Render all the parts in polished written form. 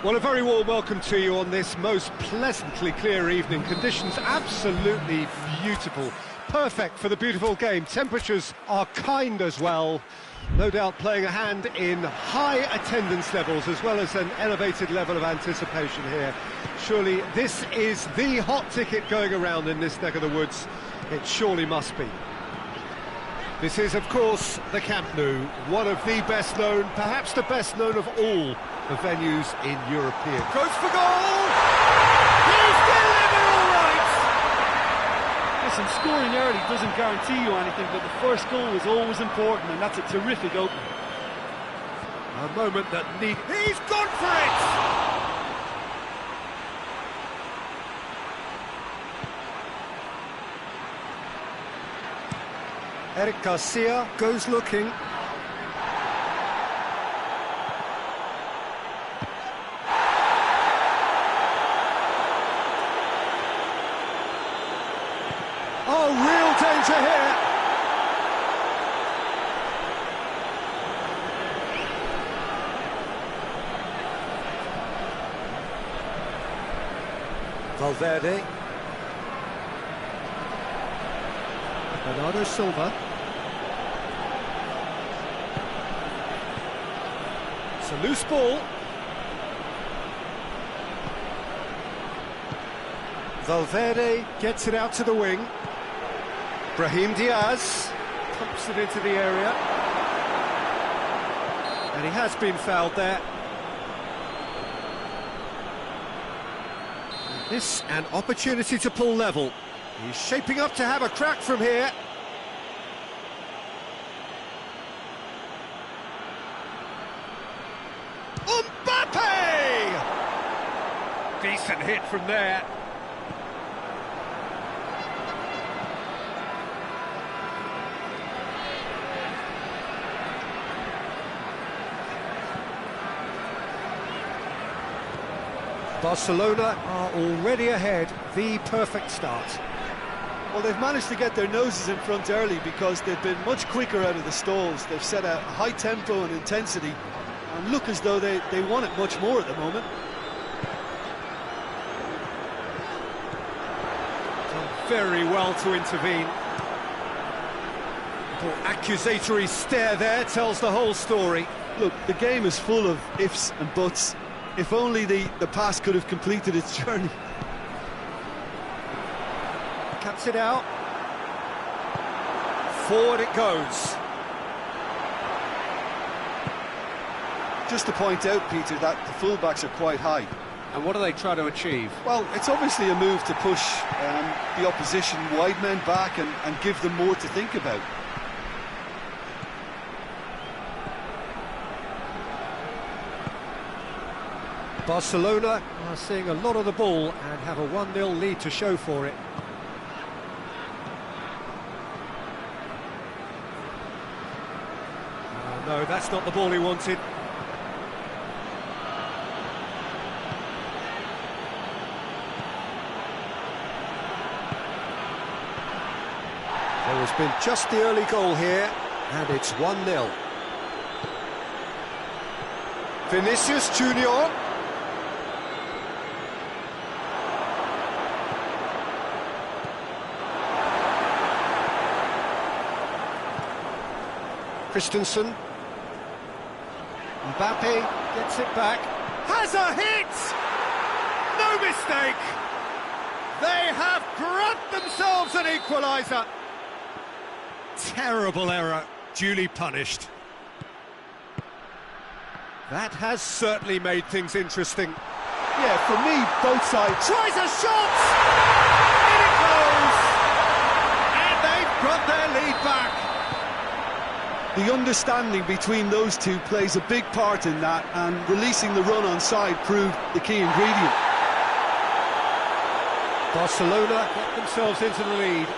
Well, a very warm welcome to you on this most pleasantly clear evening. Conditions absolutely beautiful. Perfect for the beautiful game. Temperatures are kind as well. No doubt playing a hand in high attendance levels as well as an elevated level of anticipation here. Surely this is the hot ticket going around in this neck of the woods. It surely must be. This is, of course, the Camp Nou, one of the best known, perhaps the best known of all the venues in European. Goes for goal! He's delivered all right! Listen, scoring early doesn't guarantee you anything, but the first goal is always important, and that's a terrific opening. A moment that He's gone for it! Eric Garcia goes looking. Oh, real danger here. Valverde. Bernardo Silva. It's a loose ball. Valverde gets it out to the wing. Brahim Diaz pumps it into the area. And he has been fouled there. This an opportunity to pull level. He's shaping up to have a crack from here. Mbappe! Decent hit from there. Barcelona are already ahead, the perfect start. Well, they've managed to get their noses in front early because they've been much quicker out of the stalls. They've set a high tempo and intensity and look as though they want it much more at the moment. Done very well to intervene. A little accusatory stare there tells the whole story. Look, the game is full of ifs and buts. If only the pass could have completed its journey. Cuts it out. Forward it goes. Just to point out, Peter, that the fullbacks are quite high. And what do they try to achieve? Well, it's obviously a move to push the opposition wide men back and give them more to think about. Barcelona are seeing a lot of the ball and have a 1-0 lead to show for it. No, that's not the ball he wanted. There has been just the early goal here, and it's 1-0. Vinicius Junior. Christensen. Mbappe gets it back. Has a hit! No mistake! They have grabbed themselves an equaliser. Terrible error, duly punished. That has certainly made things interesting. Yeah, for me, both sides. Tries a shot! In it goes! And they've got their lead back. The understanding between those two plays a big part in that, and releasing the run on side proved the key ingredient. Barcelona get themselves into the lead.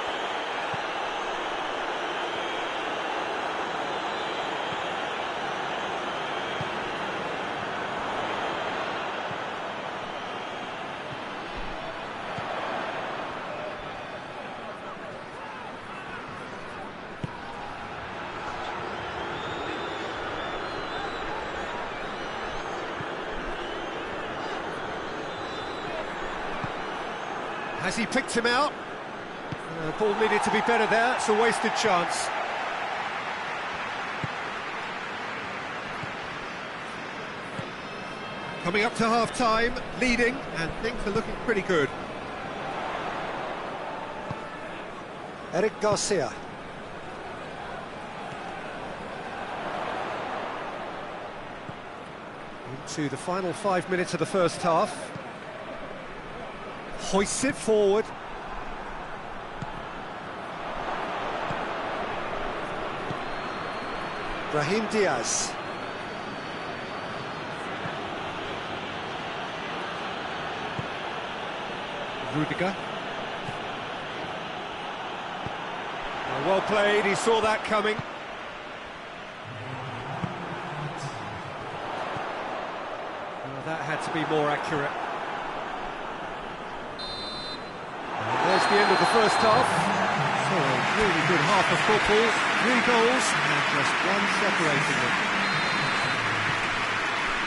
Has he picked him out? Ball needed to be better there, it's a wasted chance. Coming up to half-time, leading, and things are looking pretty good. Eric Garcia. Into the final 5 minutes of the first half. Hoists it forward. Brahim Diaz. Rudiger. Well played, he saw that coming. Well, that had to be more accurate. And there's the end of the first half. So a really good half of football, 3 goals and just one separating them.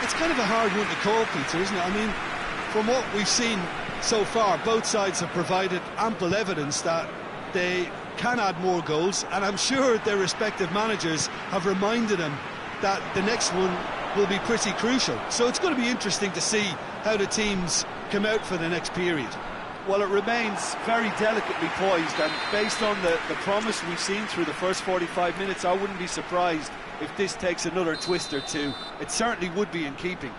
It's kind of a hard one to call, Peter, isn't it? I mean, from what we've seen so far, both sides have provided ample evidence that they can add more goals, and I'm sure their respective managers have reminded them that the next one will be pretty crucial. So it's going to be interesting to see how the teams come out for the next period. Well, it remains very delicately poised, and based on the promise we've seen through the first 45 minutes, I wouldn't be surprised if this takes another twist or two. It certainly would be in keeping.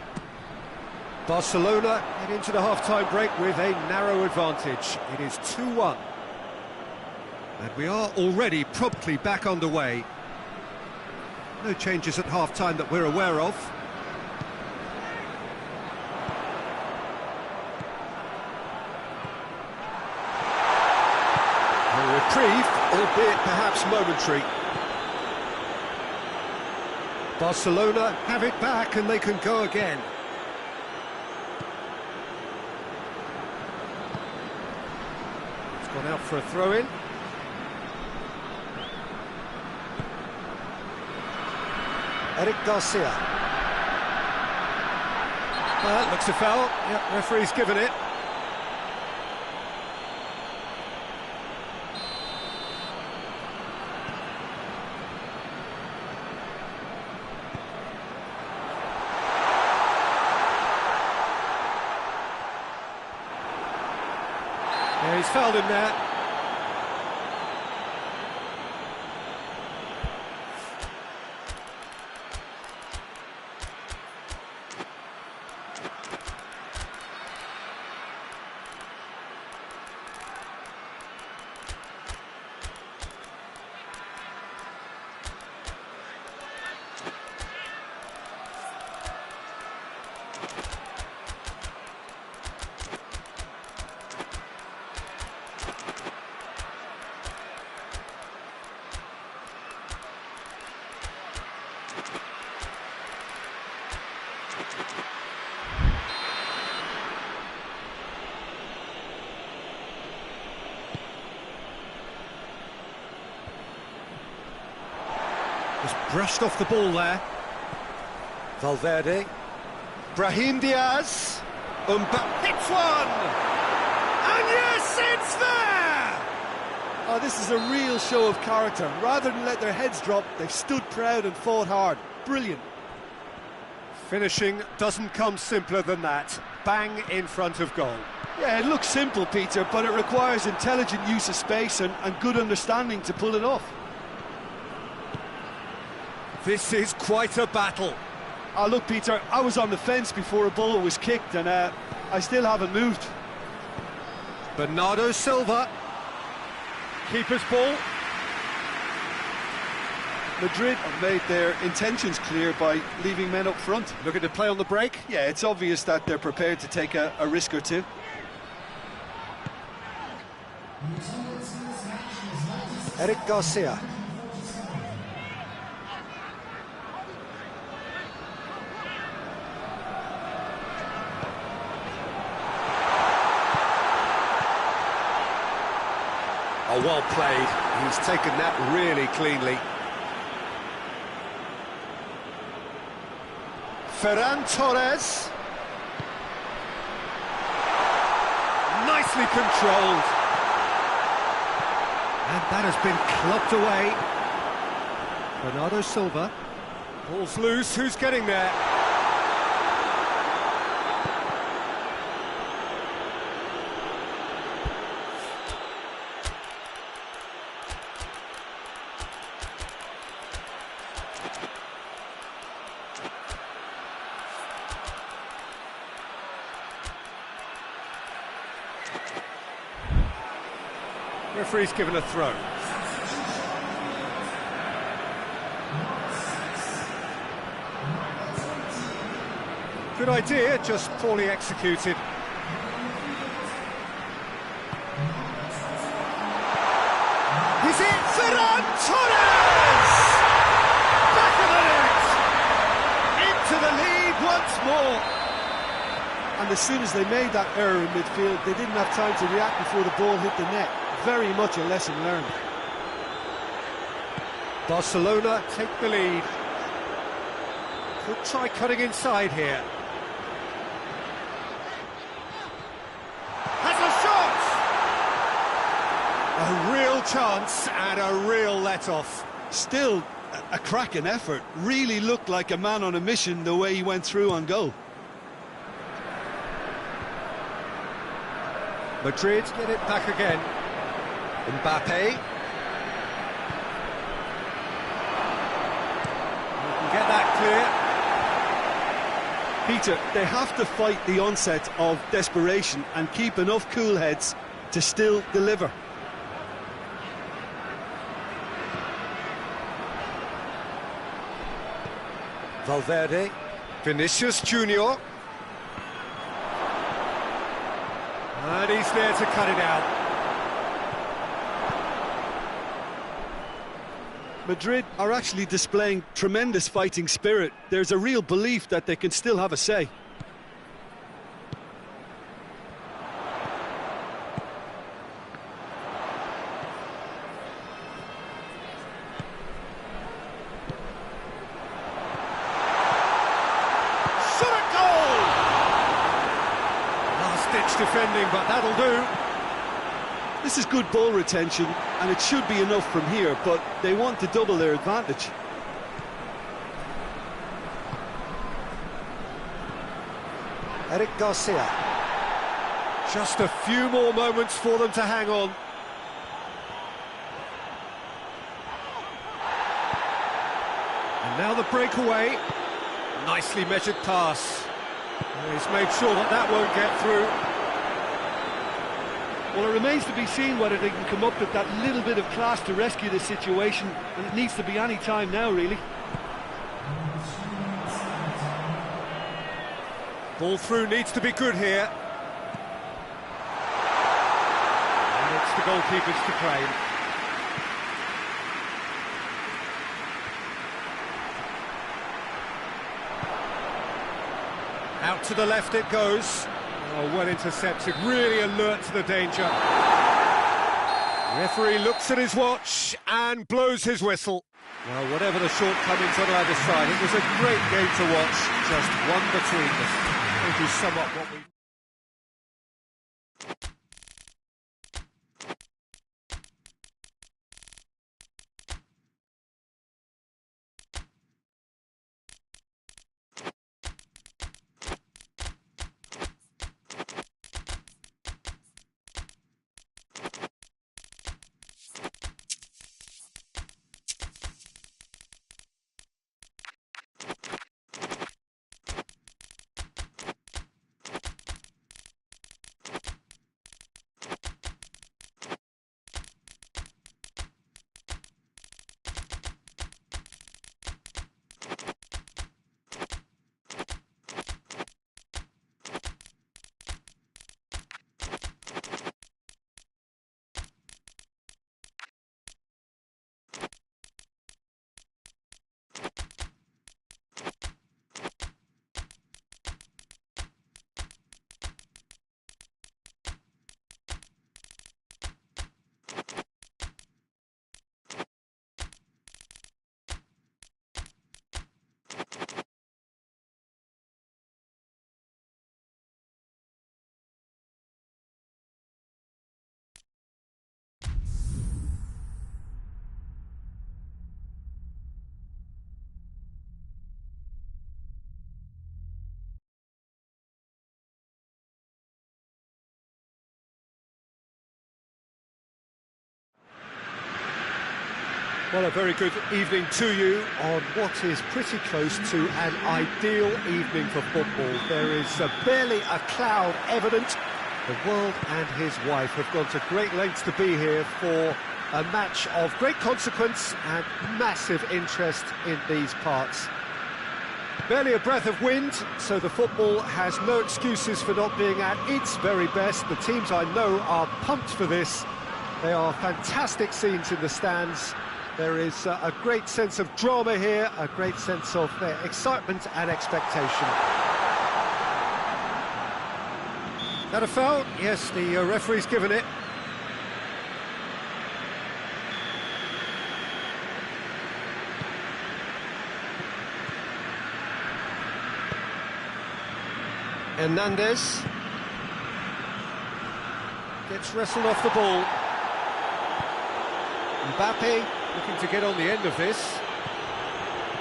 Barcelona head into the half-time break with a narrow advantage. It is 2-1. And we are already promptly back underway. No changes at half-time that we're aware of. A reprieve, albeit perhaps momentary. Barcelona have it back and they can go again. It's gone out for a throw-in. Eric Garcia. That looks a foul. Yep, referee's given it. Yeah, he's fouled him there. Just brushed off the ball there. Valverde. Brahim Diaz. Hits one! And yes, it's there! Oh, this is a real show of character. Rather than let their heads drop, they've stood proud and fought hard. Brilliant. Finishing doesn't come simpler than that. Bang in front of goal. Yeah, it looks simple, Peter, but it requires intelligent use of space and good understanding to pull it off. This is quite a battle. Oh, look, Peter, I was on the fence before a ball was kicked, and I still haven't moved. Bernardo Silva. Keeper's ball. Madrid have made their intentions clear by leaving men up front. Looking to play on the break. Yeah, it's obvious that they're prepared to take a risk or two. Eric Garcia. Oh, well played. He's taken that really cleanly. Ferran Torres. Nice nicely controlled. And that has been clubbed away. Bernardo Silva. Ball's loose, who's getting there? Referee's given a throw. Good idea, just poorly executed. Is it Ferran Torres? Back of the net! Into the lead once more. And as soon as they made that error in midfield, they didn't have time to react before the ball hit the net. Very much a lesson learned. Barcelona take the lead. Could try cutting inside here. Has a shot! A real chance and a real let-off. Still a cracking effort. Really looked like a man on a mission the way he went through on goal. Madrid get it back again. Mbappe. You can get that clear. Peter, they have to fight the onset of desperation and keep enough cool heads to still deliver. Valverde. Vinicius Junior. And he's there to cut it out. Madrid are actually displaying tremendous fighting spirit. There's a real belief that they can still have a say. Shot at goal! Last-ditch defending, but that'll do. This is good ball retention, and it should be enough from here, but they want to double their advantage. Eric Garcia. Just a few more moments for them to hang on. And now the breakaway. Nicely measured pass. He's made sure that that won't get through. Well, it remains to be seen whether they can come up with that little bit of class to rescue this situation, and it needs to be any time now, really. Ball through needs to be good here. And it's the goalkeepers to claim. Out to the left it goes. Oh, well intercepted, really alert to the danger. Referee looks at his watch and blows his whistle. Well, whatever the shortcomings on either side, it was a great game to watch. Just one between them. I think you sum up what we... Well, a very good evening to you on what is pretty close to an ideal evening for football. There is barely a cloud evident. The world and his wife have gone to great lengths to be here for a match of great consequence and massive interest in these parts. Barely a breath of wind, so the football has no excuses for not being at its very best. The teams I know are pumped for this. They are fantastic scenes in the stands. There is a great sense of drama here, a great sense of excitement and expectation. That a foul? Yes, the referee's given it. Hernandez gets wrestled off the ball. Mbappe looking to get on the end of this.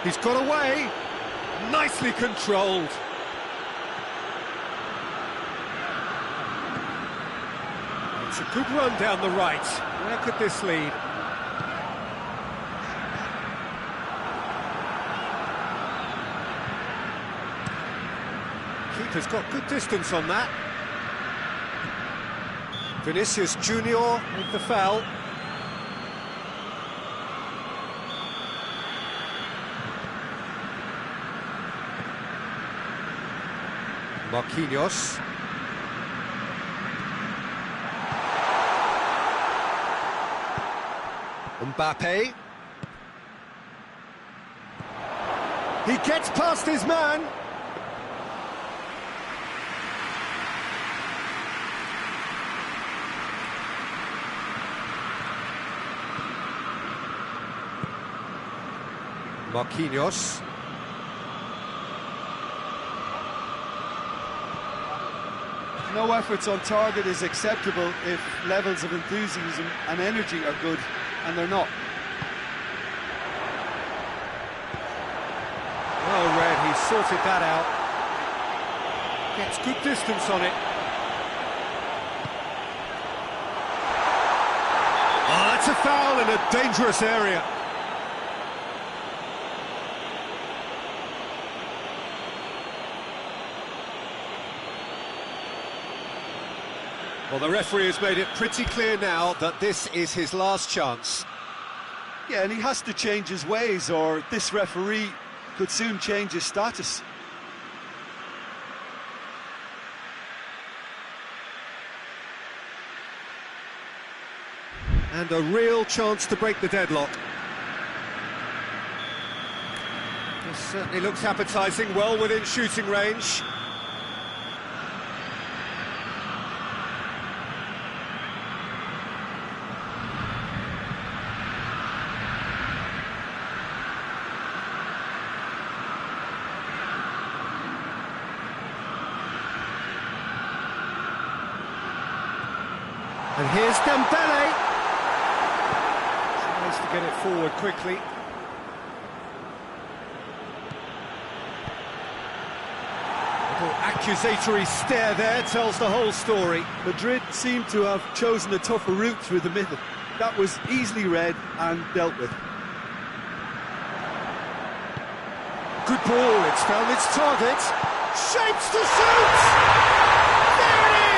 He's got away. Nicely controlled. It's a good run down the right. Where could this lead? Keeper's got good distance on that. Vinicius Junior with the foul. Marquinhos. Mbappe. He gets past his man. Marquinhos. No efforts on target is acceptable if levels of enthusiasm and energy are good, and they're not. Well read, he sorted that out. Gets good distance on it. Oh, that's a foul in a dangerous area. Well, the referee has made it pretty clear now that this is his last chance. Yeah, and he has to change his ways, or this referee could soon change his status. And a real chance to break the deadlock. This certainly looks appetising, well within shooting range. And here's Dembele. Tries to get it forward quickly. Little accusatory stare there tells the whole story. Madrid seem to have chosen a tougher route through the middle. That was easily read and dealt with. Good ball, it's found its target. Shapes to shoot! There it is!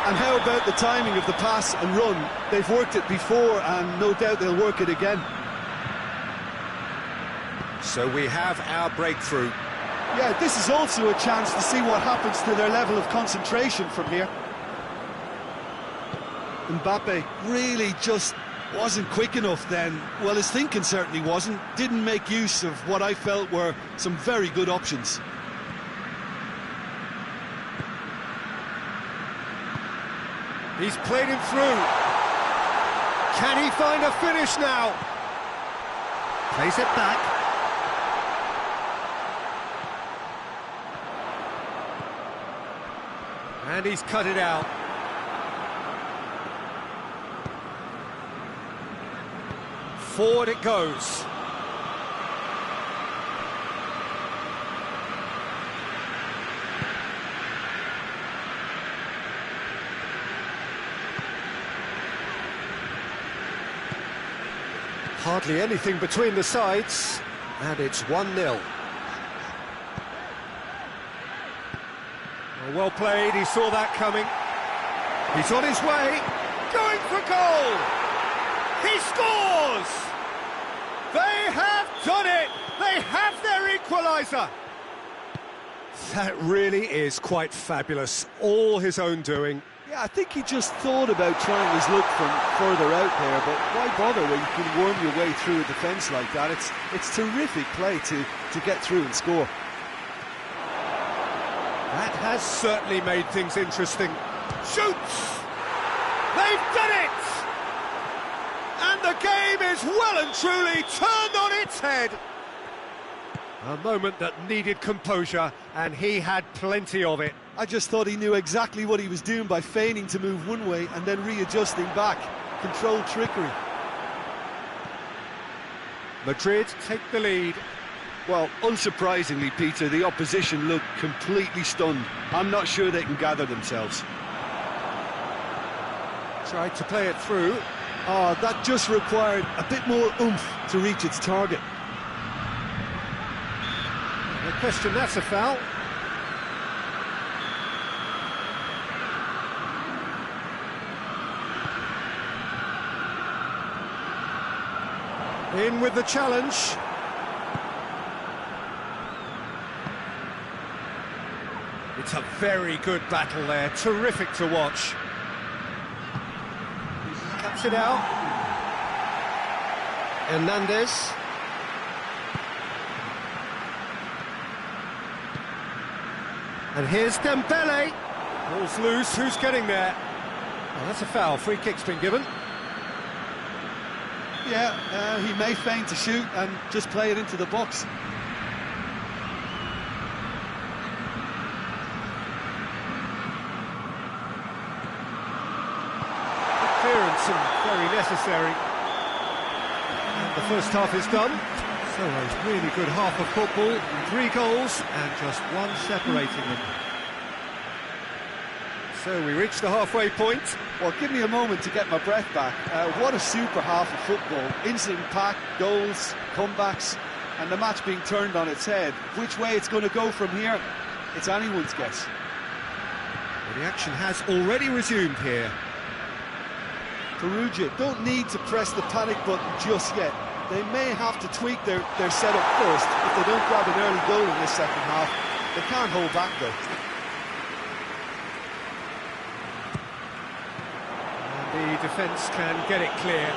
And how about the timing of the pass and run? They've worked it before and no doubt they'll work it again. So we have our breakthrough. Yeah, this is also a chance to see what happens to their level of concentration from here. Mbappe really just wasn't quick enough then. Well, his thinking certainly wasn't. Didn't make use of what I felt were some very good options. He's played him through. Can he find a finish now? Plays it back. And he's cut it out. Forward it goes. Hardly anything between the sides, and it's 1-0. Well played, he saw that coming. He's on his way, going for goal! He scores! They have done it! They have their equaliser! That really is quite fabulous, all his own doing. Yeah, I think he just thought about trying his luck from further out there, but why bother when you can worm your way through a defence like that? It's terrific play to get through and score. That has certainly made things interesting. Shoots! They've done it! And the game is well and truly turned on its head. A moment that needed composure, and he had plenty of it. I just thought he knew exactly what he was doing by feigning to move one way and then readjusting back. Controlled trickery. Madrid take the lead. Well, unsurprisingly, Peter, the opposition look completely stunned. I'm not sure they can gather themselves. Tried to play it through. Oh, that just required a bit more oomph to reach its target. No question, that's a foul. In with the challenge. It's a very good battle there, terrific to watch. Cuts it out. Hernandez. And here's Dembele. Ball's loose, who's getting there? Oh, that's a foul, free kick's been given. Yeah, he may feign to shoot and just play it into the box. Clearance and very necessary. And the first half is done. So a really good half of football, 3 goals and just one separating them. So we reach the halfway point. Well, give me a moment to get my breath back. What a super half of football. Incident-packed, goals, comebacks, and the match being turned on its head. Which way it's going to go from here, it's anyone's guess. Well, the action has already resumed here. Perugia don't need to press the panic button just yet. They may have to tweak their setup first if they don't grab an early goal in this second half. They can't hold back though. And the defence can get it clear.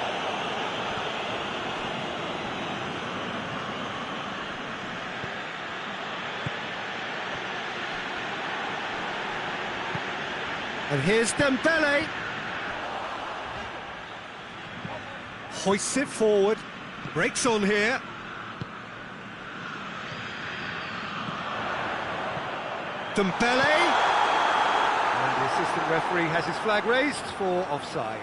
And here's Dembele. Hoists it forward. Breaks on here. Dembele. And the assistant referee has his flag raised for offside.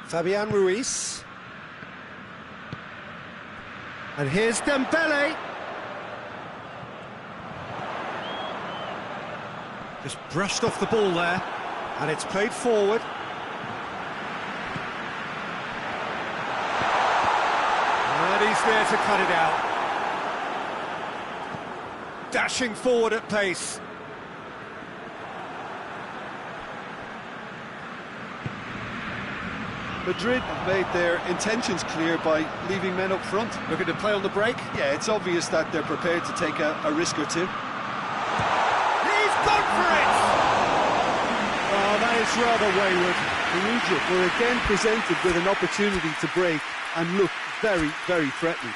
Fabian Ruiz. And here's Dembele. Just brushed off the ball there. And it's played forward. And he's there to cut it out. Dashing forward at pace. Madrid have made their intentions clear by leaving men up front. Looking to play on the break. Yeah, it's obvious that they're prepared to take a risk or two. He's gone for it! Oh, that is rather wayward. Perugia were again presented with an opportunity to break and look very, very threatening.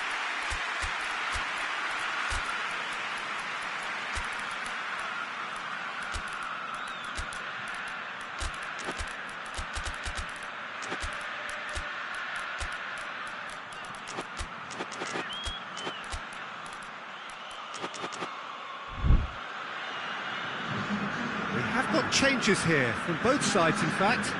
We have got changes here from both sides, in fact.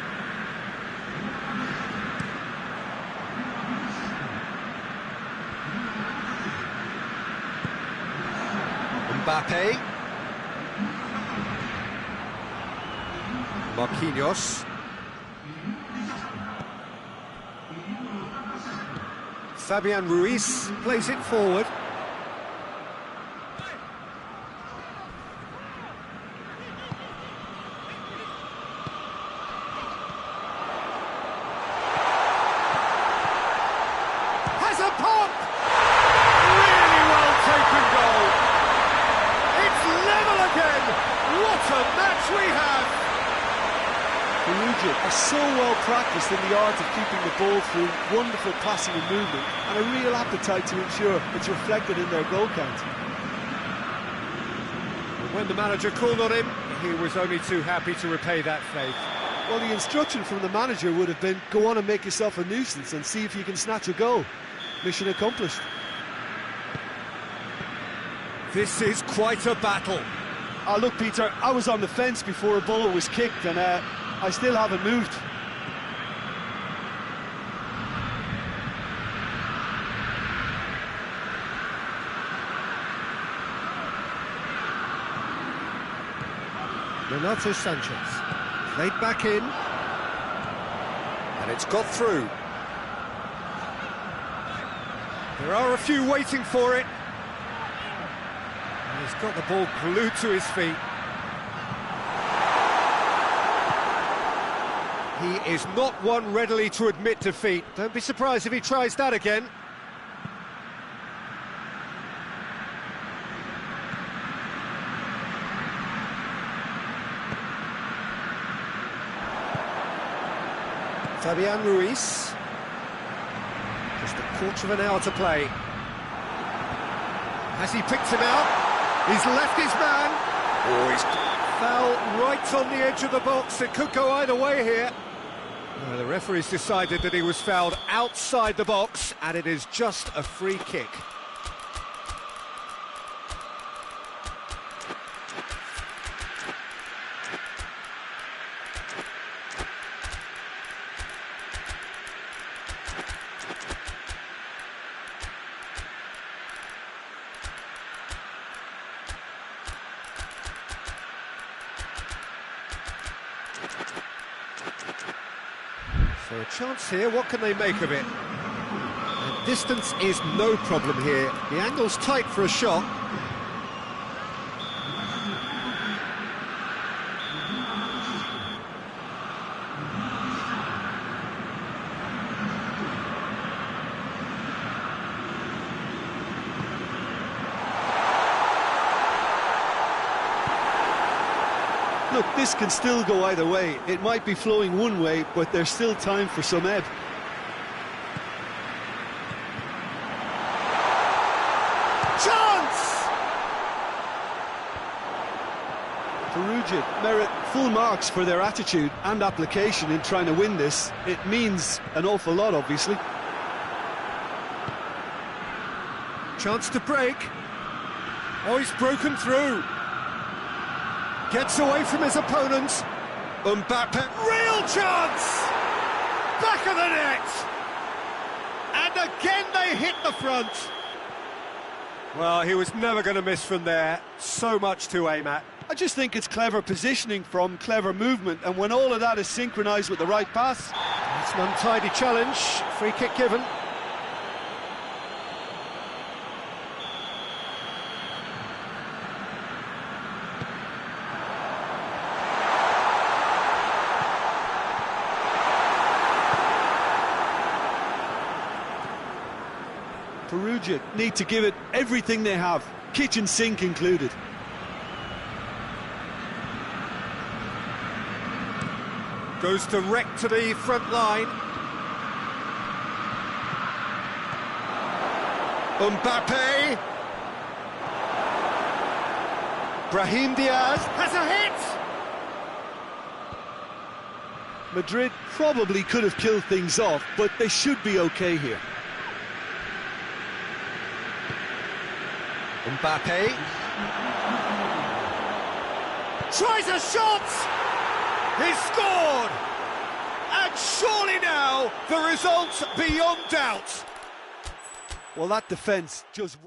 Mbappe. Marquinhos. Fabian Ruiz plays it forward. Has a pop! Really well taken goal. It's level again. What a match we have! Perugia are so well practiced in the art of keeping the ball through wonderful passing and movement, and a real appetite to ensure it's reflected in their goal count. When the manager called on him, he was only too happy to repay that faith. Well, the instruction from the manager would have been, go on and make yourself a nuisance and see if you can snatch a goal. Mission accomplished. This is quite a battle. Oh, look, Peter, I was on the fence before a ball was kicked, and I still haven't moved. Renato Sanchez. Played back in. And it's got through. There are a few waiting for it. And he's got the ball glued to his feet. He is not one readily to admit defeat. Don't be surprised if he tries that again. Fabian Ruiz. Just a quarter of an hour to play. Has he picked him out? He's left his man. Oh, he's Foul right on the edge of the box. It could go either way here. The referee's decided that he was fouled outside the box, and it is just a free kick. So a chance here, what can they make of it? And distance is no problem here. The angle's tight for a shot. Look, this can still go either way. It might be flowing one way, but there's still time for some ebb. Chance! Perugia merit full marks for their attitude and application in trying to win this. It means an awful lot, obviously. Chance to break. Oh, he's broken through. Gets away from his opponents. Mbappe, real chance! Back of the net! And again they hit the front. Well, he was never going to miss from there. So much to aim at. I just think it's clever positioning from clever movement, and when all of that is synchronised with the right pass... It's an untidy challenge. Free kick given. Perugia need to give it everything they have, kitchen sink included. Goes direct to the front line. Mbappe. Brahim Diaz has a hit. Madrid probably could have killed things off, but they should be okay here. Mbappe. Tries a shot! He's scored! And surely now, the result's beyond doubt. Well, that defence just...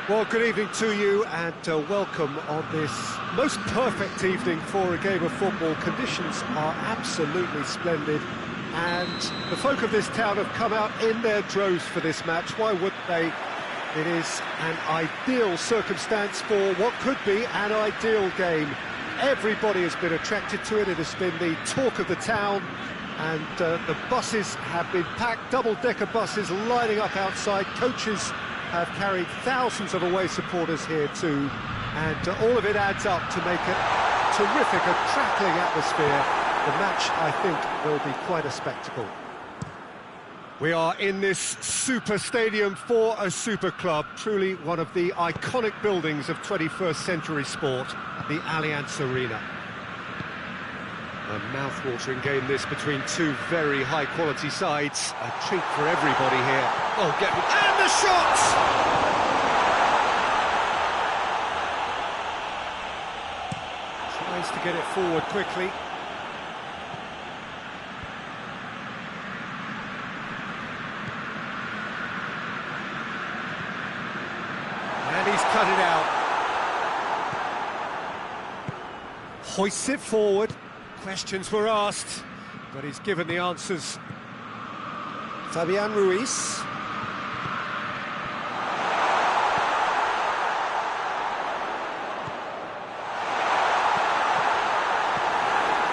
Well, good evening to you and welcome on this most perfect evening for a game of football. Conditions are absolutely splendid and the folk of this town have come out in their droves for this match. Why wouldn't they? It is an ideal circumstance for what could be an ideal game. Everybody has been attracted to it. It has been the talk of the town, and the buses have been packed, double-decker buses lining up outside. Coaches have carried thousands of away supporters here too, and all of it adds up to make it terrific, a crackling atmosphere. The match, I think, will be quite a spectacle. We are in this super stadium for a super club, truly one of the iconic buildings of 21st century sport, the Allianz Arena. A mouth-watering game this between two very high-quality sides. A treat for everybody here. Oh, and the shot! Tries to get it forward quickly. And he's cut it out. Hoists it forward. Questions were asked, but he's given the answers. Fabian Ruiz.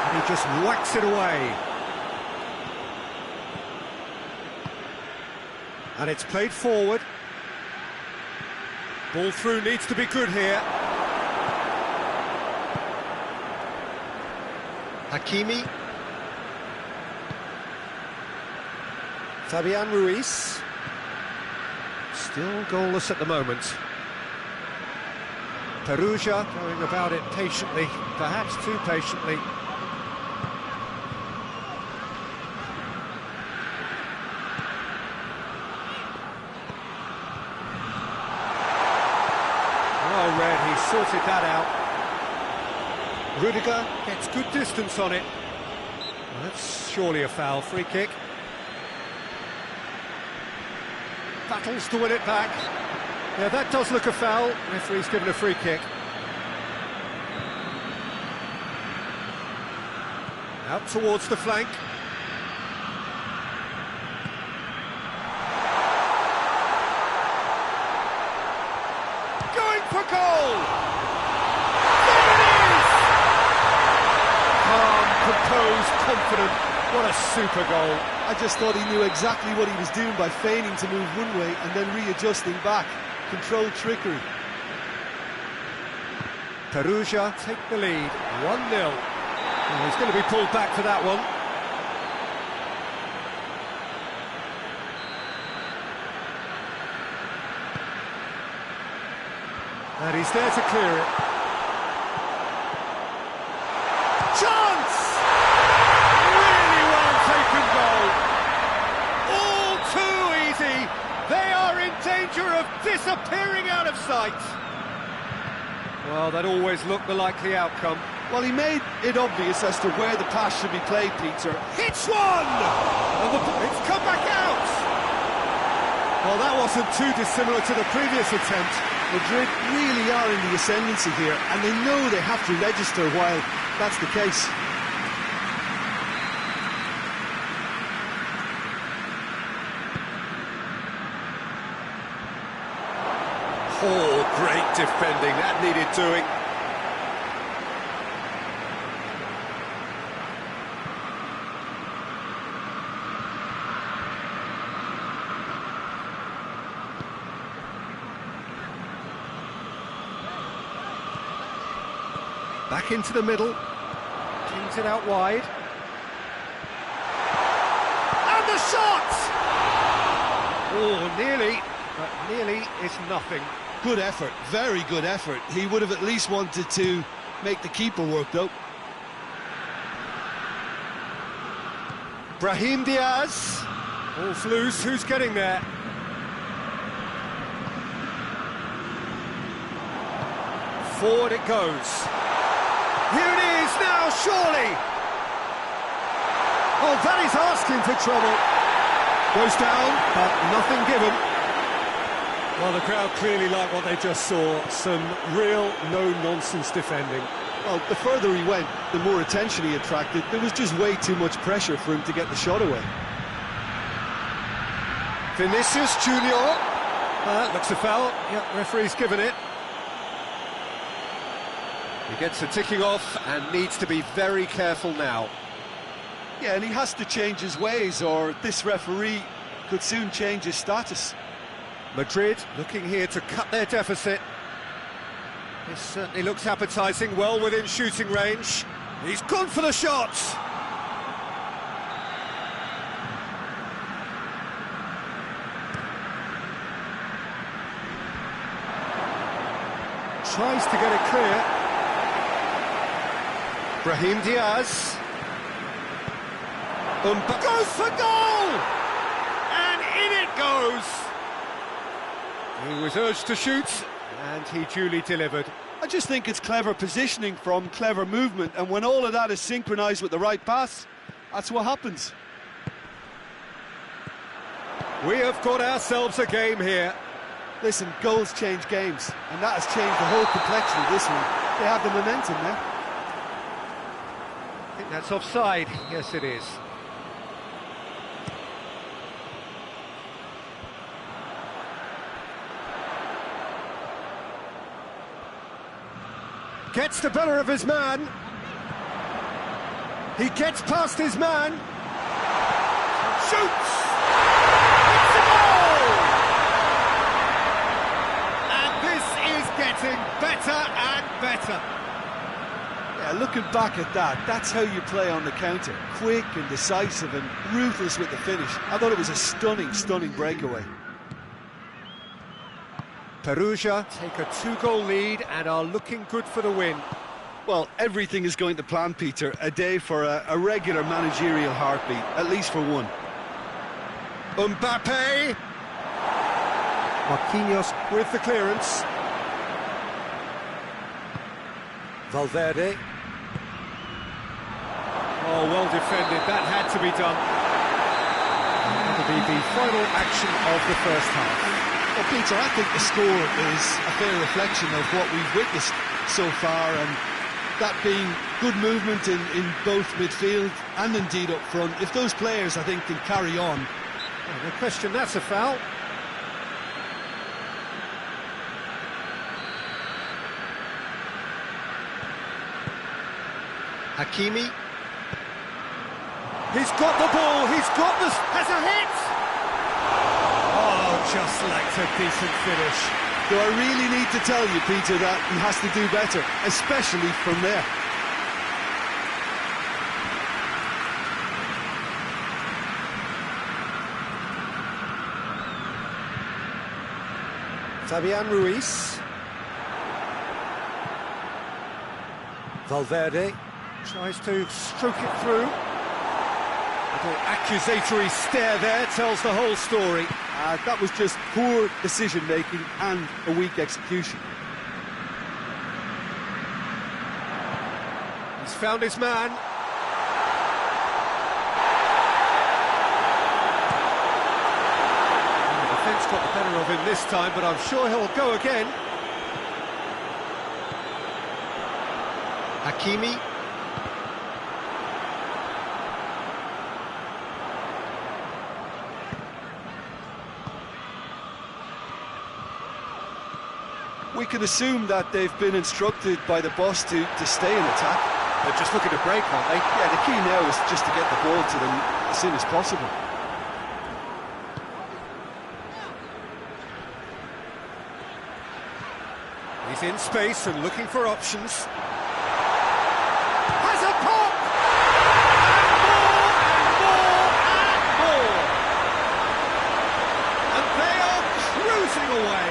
And he just whacks it away. And it's played forward. Ball through needs to be good here. Hakimi. Fabian Ruiz. Still goalless at the moment. Perugia going about it patiently, perhaps too patiently. Well read, he sorted that out. Rudiger gets good distance on it. Well, that's surely a foul. Free kick. Battles to win it back. Yeah, that does look a foul. Referee's given a free kick. Out towards the flank. Going for goal! Composed, confident, what a super goal. I just thought he knew exactly what he was doing by feigning to move one way and then readjusting back. Controlled trickery. Perugia take the lead, 1-0. Oh, he's going to be pulled back for that one. And he's there to clear it. Chance! Really well taken goal. All too easy. They are in danger of disappearing out of sight. Well, that always looked the likely outcome. Well, he made it obvious as to where the pass should be played, Peter. Hits one! And it's come back out! Well, that wasn't too dissimilar to the previous attempt. Madrid really are in the ascendancy here, and they know they have to register while that's the case. Oh, great defending, that needed doing. Back into the middle, kings it out wide. And the shot! Oh, nearly, but nearly is nothing. Good effort, very good effort. He would have at least wanted to make the keeper work, though. Brahim Diaz. Ball's loose, who's getting there? Forward it goes. Here it is now, surely! Oh, that is asking for trouble. Goes down, but nothing given. Well, the crowd clearly like what they just saw. Some real no-nonsense defending. Well, the further he went, the more attention he attracted. There was just way too much pressure for him to get the shot away. Vinicius Junior. Looks a foul. Yeah, referee's given it. He gets a ticking off and needs to be very careful now. Yeah, and he has to change his ways, or this referee could soon change his status. Madrid looking here to cut their deficit. This certainly looks appetising, well within shooting range. He's gone for the shot! Tries to get it clear. Brahim Diaz. Goes for goal! And in it goes! He was urged to shoot, and he duly delivered. I just think it's clever positioning from clever movement, and when all of that is synchronised with the right pass, that's what happens. We have got ourselves a game here. Listen, goals change games, and that has changed the whole complexion of this one. They have the momentum now. I think that's offside. Yes, it is. Gets the better of his man. He gets past his man. Shoots! It's a goal! And this is getting better and better. Yeah, looking back at that, that's how you play on the counter. Quick and decisive and ruthless with the finish. I thought it was a stunning, stunning breakaway. Perugia take a 2-goal lead and are looking good for the win. Well, everything is going to plan, Peter. A day for a regular managerial heartbeat, at least for one. Mbappe! Marquinhos with the clearance. Valverde. Oh, well defended. That had to be done. That'll be the final action of the first half. Well, Peter, I think the score is a fair reflection of what we've witnessed so far, and that being good movement in both midfield and indeed up front. If those players, I think, can carry on... Well, no question, that's a foul. Hakimi. He's got the ball, he's got the... has a hit! Oh, just lacked a decent finish. Do I really need to tell you, Peter, that he has to do better, especially from there? Fabian Ruiz. Valverde tries to stroke it through. Little accusatory stare there tells the whole story. That was just poor decision-making and a weak execution. He's found his man. The defence got the better of him this time, but I'm sure he'll go again. Hakimi. We can assume that they've been instructed by the boss to stay in attack. They're just looking to break, aren't they? Yeah, the key now is just to get the ball to them as soon as possible. He's in space and looking for options. Has a pop! And they are cruising away.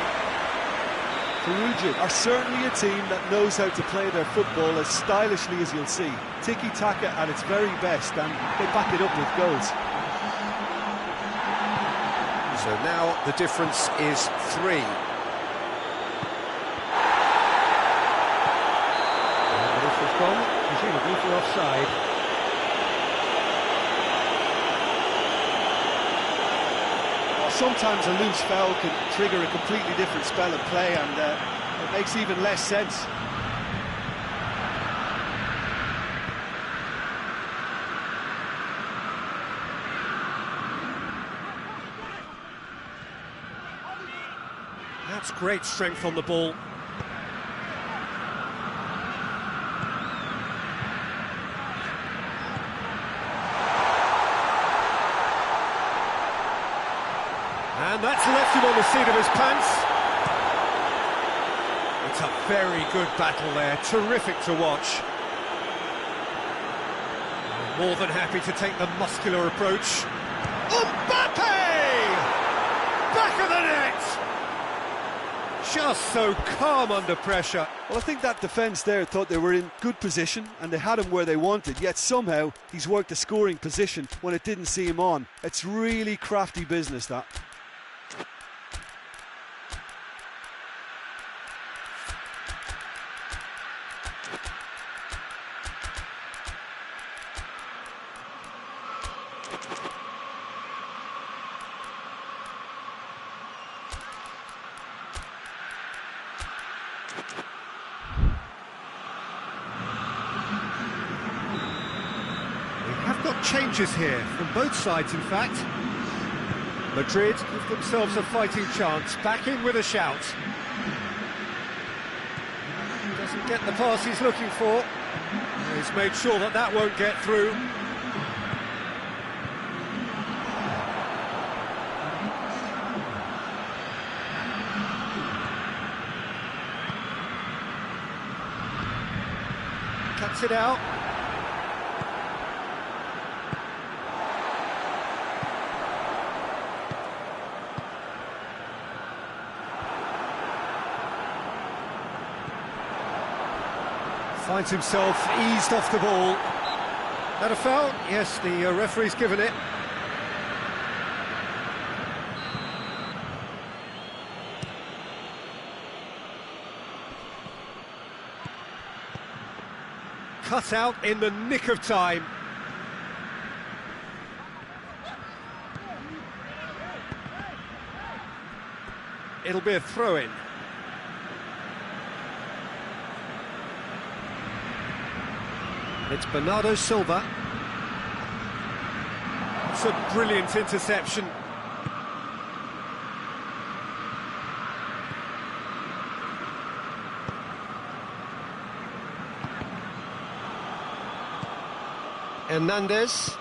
Perugia are certainly a team that knows how to play their football as stylishly as you'll see. Tiki-taka at its very best, and they back it up with goals. So now the difference is 3. And this has gone, presumably for offside. sometimes a loose foul can trigger a completely different spell of play, and it makes even less sense. That's great strength on the ball. And that's left him on the seat of his pants. It's a very good battle there, terrific to watch. More than happy to take the muscular approach. Mbappe! Back of the net! Just so calm under pressure. Well, I think that defence there thought they were in good position and they had him where they wanted, yet somehow he's worked a scoring position when it didn't see him on. It's really crafty business, that. Got changes here from both sides, in fact. Madrid give themselves a fighting chance, back in with a shout. Doesn't get the pass he's looking for. He's made sure that that won't get through. Cuts it out. Finds himself eased off the ball. That a foul? Yes, the referee's given it. Cut out in the nick of time. It'll be a throw-in. It's Bernardo Silva. It's a brilliant interception. Hernandez.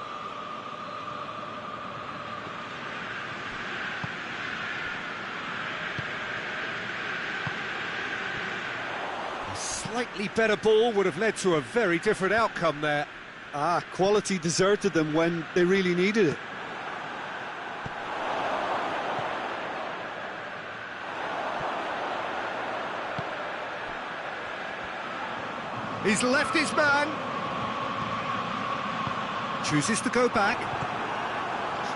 Slightly better ball would have led to a very different outcome there. Quality deserted them when they really needed it. He's left his man. Chooses to go back.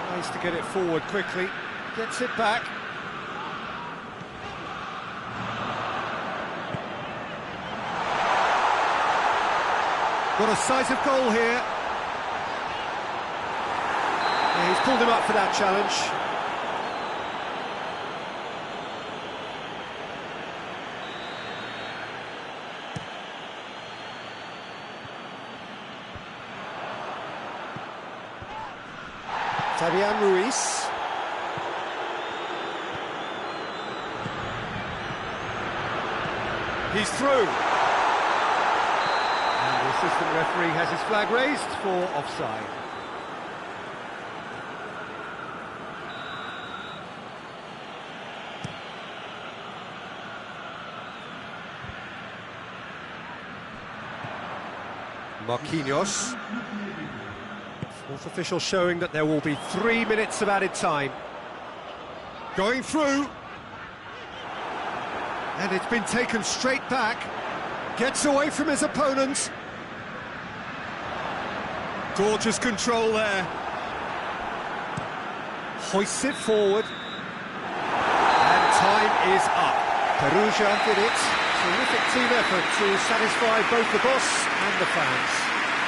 Tries to get it forward quickly. Gets it back. Got a decisive goal here. Yeah, he's pulled him up for that challenge. Fabian Ruiz. He's through. The assistant referee has his flag raised for offside. Marquinhos. Fourth official showing that there will be 3 minutes of added time. Going through. And it's been taken straight back. Gets away from his opponent. Gorgeous control there. Hoists it forward. And time is up. Perugia did it. Terrific team effort to satisfy both the boss and the fans.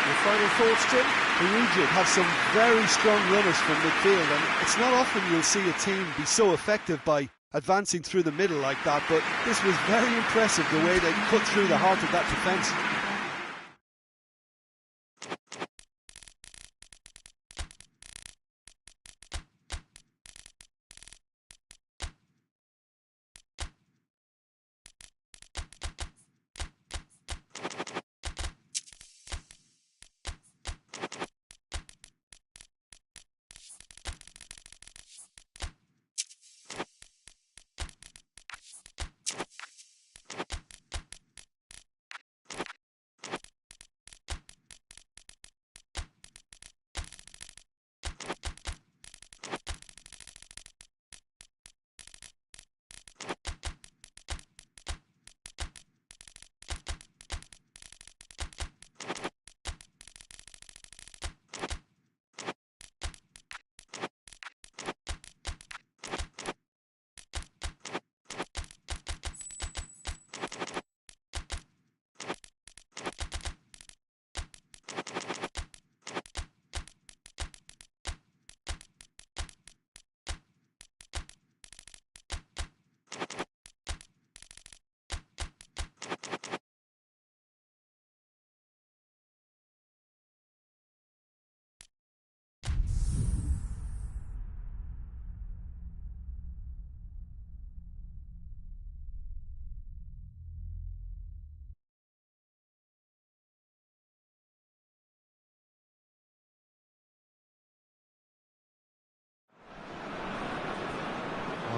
Your final thoughts, Jim? Perugia have some very strong runners from midfield, and it's not often you'll see a team be so effective by advancing through the middle like that, but this was very impressive the way they cut through the heart of that defence.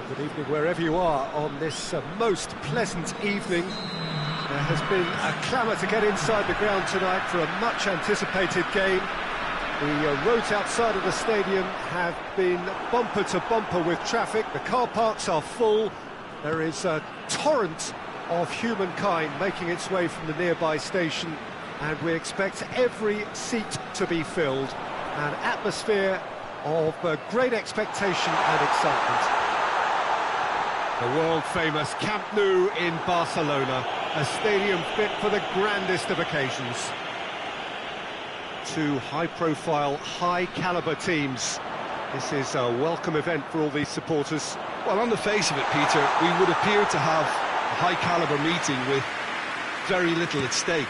Good evening wherever you are on this most pleasant evening. There has been a clamour to get inside the ground tonight for a much anticipated game. The roads outside of the stadium have been bumper to bumper with traffic. The car parks are full. There is a torrent of humankind making its way from the nearby station, and we expect every seat to be filled. An atmosphere of great expectation and excitement. The world-famous Camp Nou in Barcelona, a stadium fit for the grandest of occasions. Two high-profile, high-caliber teams. This is a welcome event for all these supporters. Well, on the face of it, Peter, we would appear to have a high-caliber meeting with very little at stake.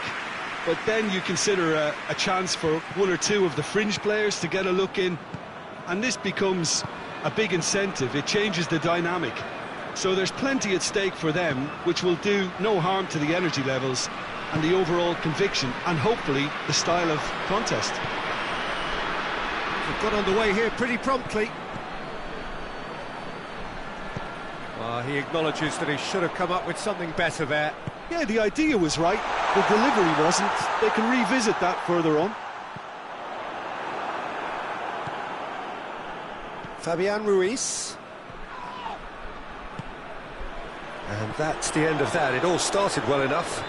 But then you consider a chance for one or two of the fringe players to get a look in, and this becomes a big incentive. It changes the dynamic. So there's plenty at stake for them, which will do no harm to the energy levels and the overall conviction, and hopefully the style of contest. We've got underway here pretty promptly. He acknowledges that he should have come up with something better there. Yeah, the idea was right, the delivery wasn't. They can revisit that further on. Fabian Ruiz. And that's the end of that. It all started well enough.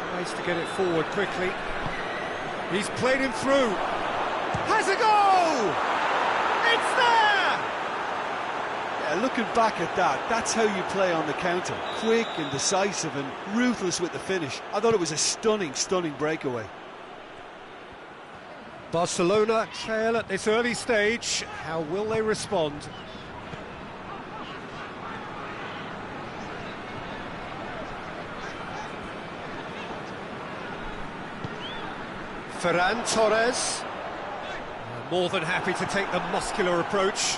Tries to get it forward quickly. He's played him through. Has a goal! It's there! Yeah, looking back at that, that's how you play on the counter. Quick and decisive and ruthless with the finish. I thought it was a stunning, stunning breakaway. Barcelona trail at this early stage. How will they respond? Ferran Torres, more than happy to take the muscular approach.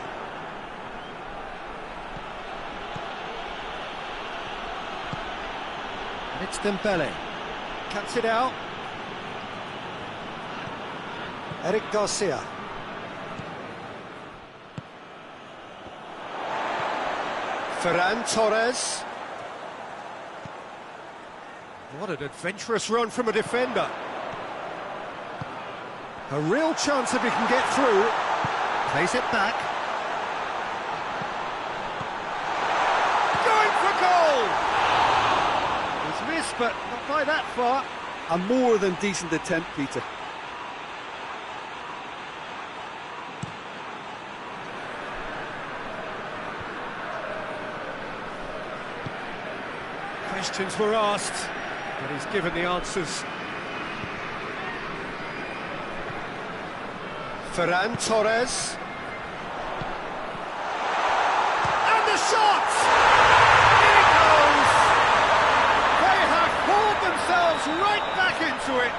And it's Dembele, cuts it out. Eric Garcia. Ferran Torres. What an adventurous run from a defender. A real chance if he can get through. Plays it back. Going for goal! He's missed, but not by that far. A more than decent attempt, Peter. Questions were asked, but he's given the answers Ferran Torres. And the shot! In it goes! They have pulled themselves right back into it.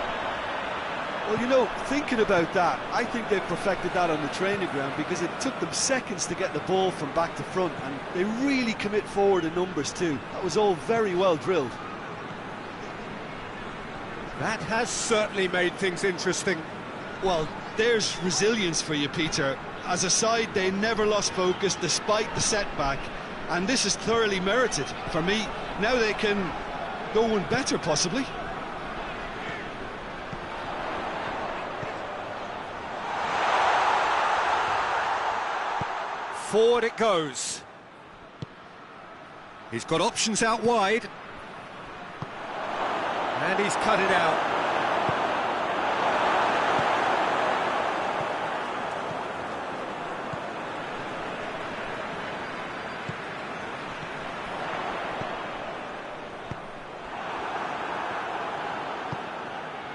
Well, you know, thinking about that, I think they perfected that on the training ground because it took them seconds to get the ball from back to front, and they really commit forward in numbers too. That was all very well drilled. That has certainly made things interesting. Well, there's resilience for you, Peter. As a side, they never lost focus despite the setback, and this is thoroughly merited. For me, now they can go one better, possibly. Forward it goes. He's got options out wide. And he's cut it out.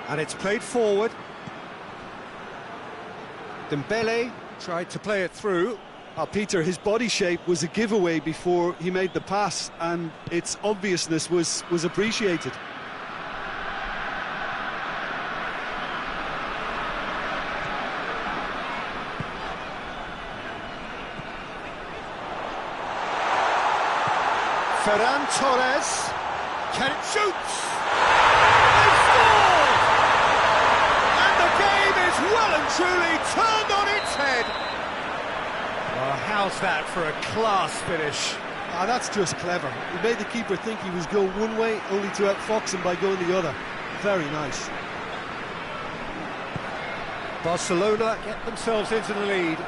And it's played forward. Dembele tried to play it through. Peter, his body shape was a giveaway before he made the pass, and its obviousness was appreciated. Ferran Torres. Can it shoots? They scored! And the game is well and truly turned on its head. Well, how's that for a class finish? That's just clever. He made the keeper think he was going one way, only to outfox him by going the other. Very nice. Barcelona get themselves into the lead.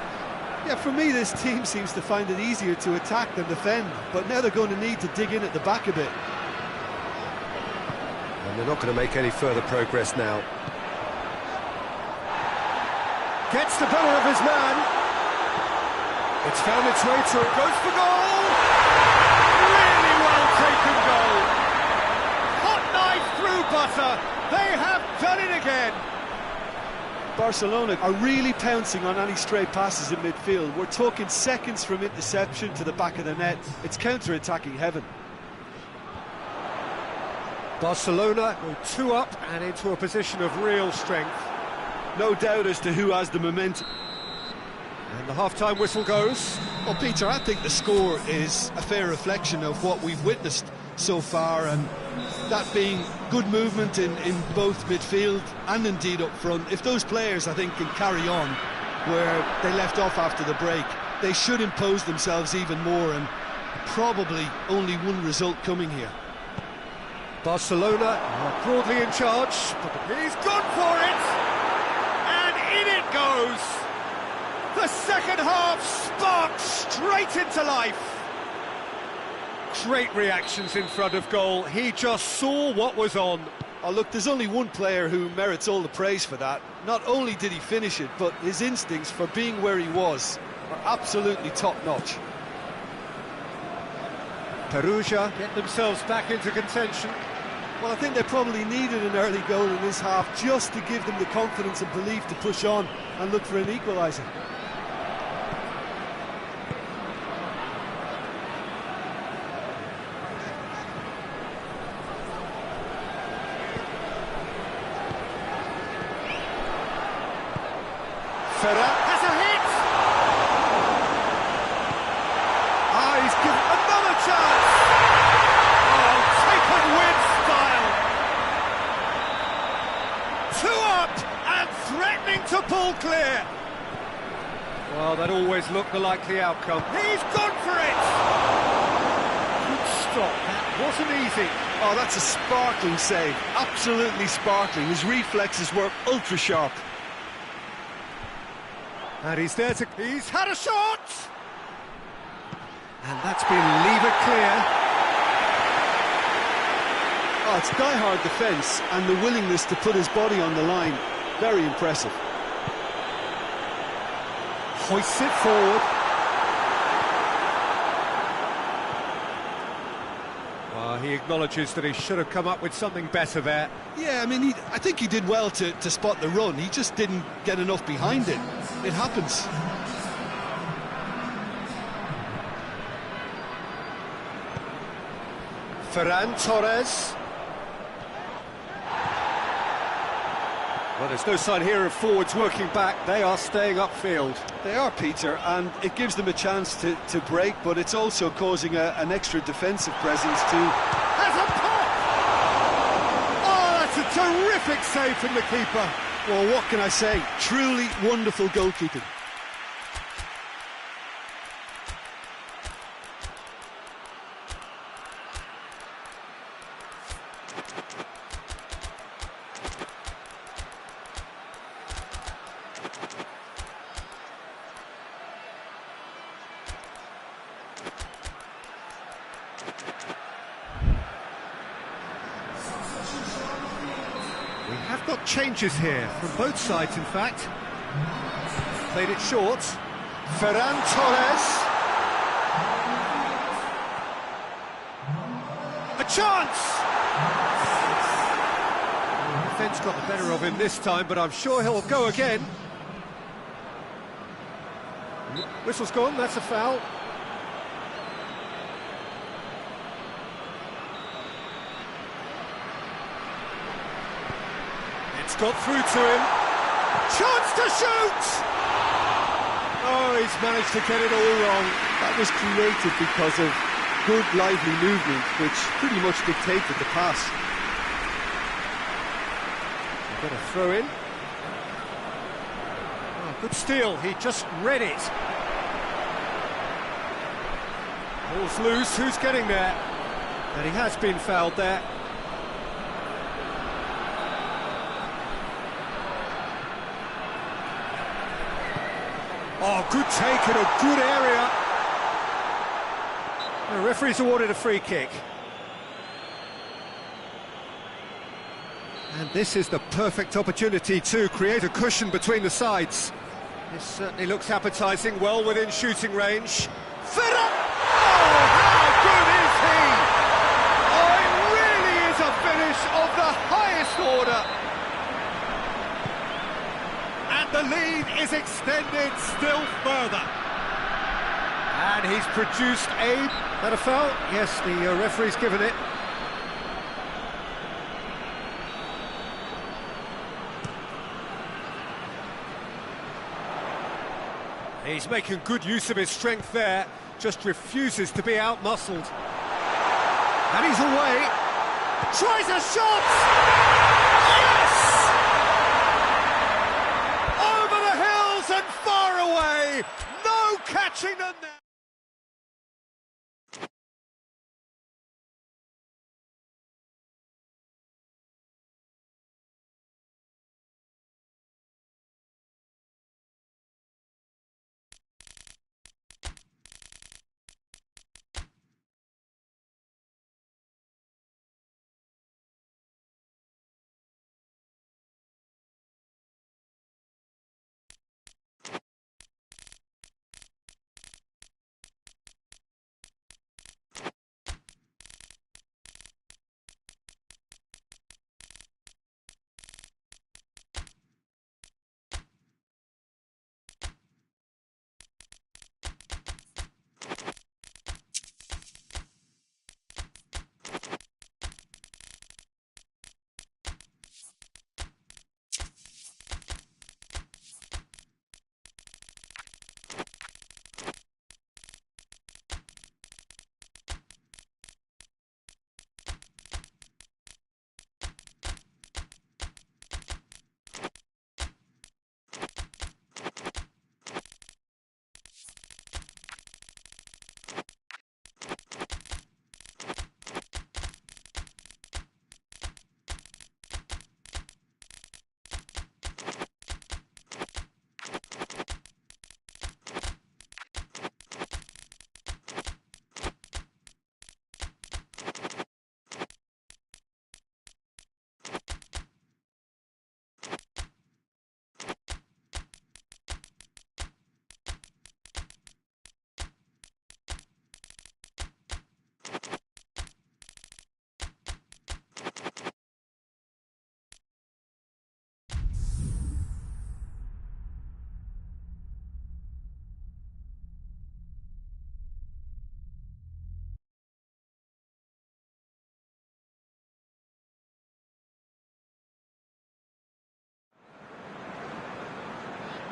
Yeah, for me, this team seems to find it easier to attack than defend, but now they're going to need to dig in at the back a bit. And they're not going to make any further progress now. Gets the better of his man. It's found its way to it. Goes for goal! Really well taken goal. Hot knife through butter. They have done it again. Barcelona are really pouncing on any stray passes in midfield. We're talking seconds from interception to the back of the net. It's counter-attacking heaven. Barcelona go 2 up and into a position of real strength. No doubt as to who has the momentum. And the half-time whistle goes. Well, Peter, I think the score is a fair reflection of what we've witnessed so far, and that being good movement in both midfield and indeed up front. If those players, I think, can carry on where they left off after the break, they should impose themselves even more, and probably only one result coming here. Barcelona are broadly in charge, but He's gone for it. And in it goes. The second half sparked straight into life. great reactions in front of goal. He just saw what was on. Oh, look, there's only one player who merits all the praise for that. Not only did he finish it, but his instincts for being where he was are absolutely top-notch. Perugia get themselves back into contention. Well, I think they probably needed an early goal in this half just to give them the confidence and belief to push on and look for an equaliser. Ferran has a hit! Ah, he's given another chance! Oh, taken with style! 2 up and threatening to pull clear! Well, that always looked the likely outcome. He's gone for it! Good stop, that wasn't easy. Oh, that's a sparkling save. Absolutely sparkling. His reflexes were ultra-sharp. And he's there to... He's had a shot! And that's been levered clear. Oh, it's die-hard defence and the willingness to put his body on the line. Very impressive. Hoists it forward. Well, he acknowledges that he should have come up with something better there. Yeah, I mean, I think he did well to spot the run. He just didn't get enough behind it. It happens. Ferran Torres. Well, there's no sign here of forwards working back. They are staying upfield. They are, Peter, and it gives them a chance to break, but it's also causing an extra defensive presence too. Has a pop! Oh, that's a terrific save from the keeper. Well, what can I say? Truly wonderful goalkeeping. We have got changes here, from both sides in fact. Played it short. Ferran Torres. A chance! The defence got the better of him this time, but I'm sure he'll go again. Whistle's gone, that's a foul. It's got through to him. Chance to shoot! Oh, he's managed to get it all wrong. That was created because of good, lively movement, which pretty much dictated the pass. They've got a throw in. Oh, good steal, he just read it. Ball's loose, who's getting there? And he has been fouled there. Oh, good take in a good area. The referee's awarded a free kick. And this is the perfect opportunity to create a cushion between the sides. This certainly looks appetising, well within shooting range. Ferran! Oh, how good is he? Oh, it really is a finish of the highest order. And the lead is extended still further. And he's produced a... That a foul? Yes, the referee's given it. He's making good use of his strength there, just refuses to be out-muscled. And he's away. Tries a shot! Yes! Over the hills and far away. No catching them now.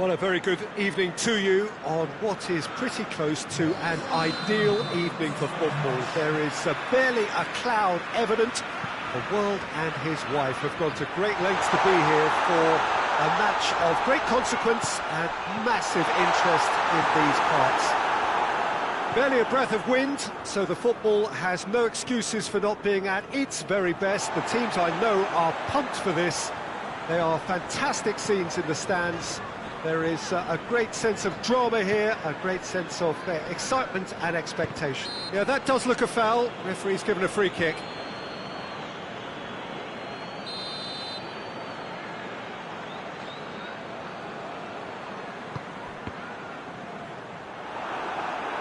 Well, a very good evening to you on what is pretty close to an ideal evening for football. There is barely a cloud evident. The world and his wife have gone to great lengths to be here for a match of great consequence and massive interest in these parts. Barely a breath of wind, so the football has no excuses for not being at its very best. The teams I know are pumped for this. They are fantastic scenes in the stands. There is a great sense of drama here, a great sense of excitement and expectation. Yeah, that does look a foul. Referee's given a free kick.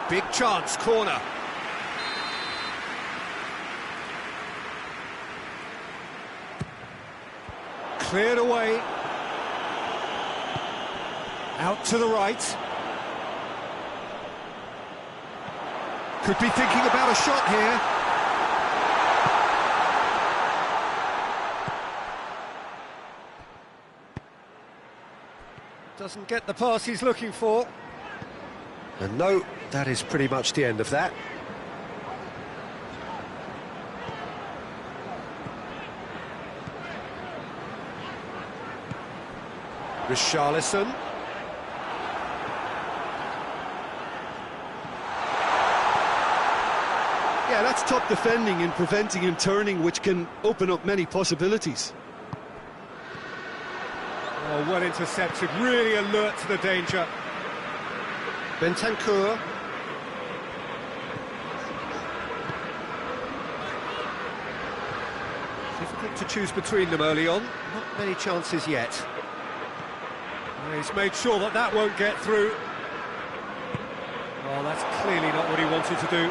Big chance, corner. Cleared away. Out to the right. Could be thinking about a shot here. Doesn't get the pass he's looking for. And no, that is pretty much the end of that. Richarlison. Yeah, that's top defending and preventing him turning, which can open up many possibilities. Oh, well intercepted, really alert to the danger. Bentancur. Difficult to choose between them early on. Not many chances yet. He's made sure that that won't get through. Oh, that's clearly not what he wanted to do.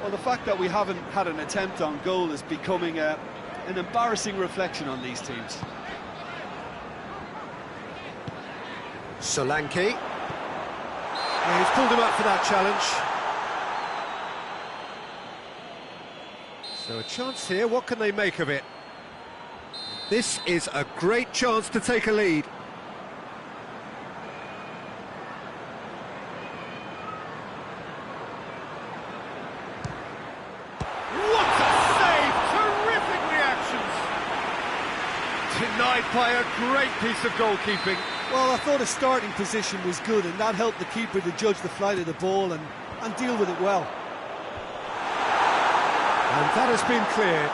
Well, the fact that we haven't had an attempt on goal is becoming an embarrassing reflection on these teams. Solanke. Yeah, he's pulled him up for that challenge. So a chance here, what can they make of it? This is a great chance to take a lead. Denied by a great piece of goalkeeping. Well, I thought his starting position was good, and that helped the keeper to judge the flight of the ball and deal with it well. And that has been cleared.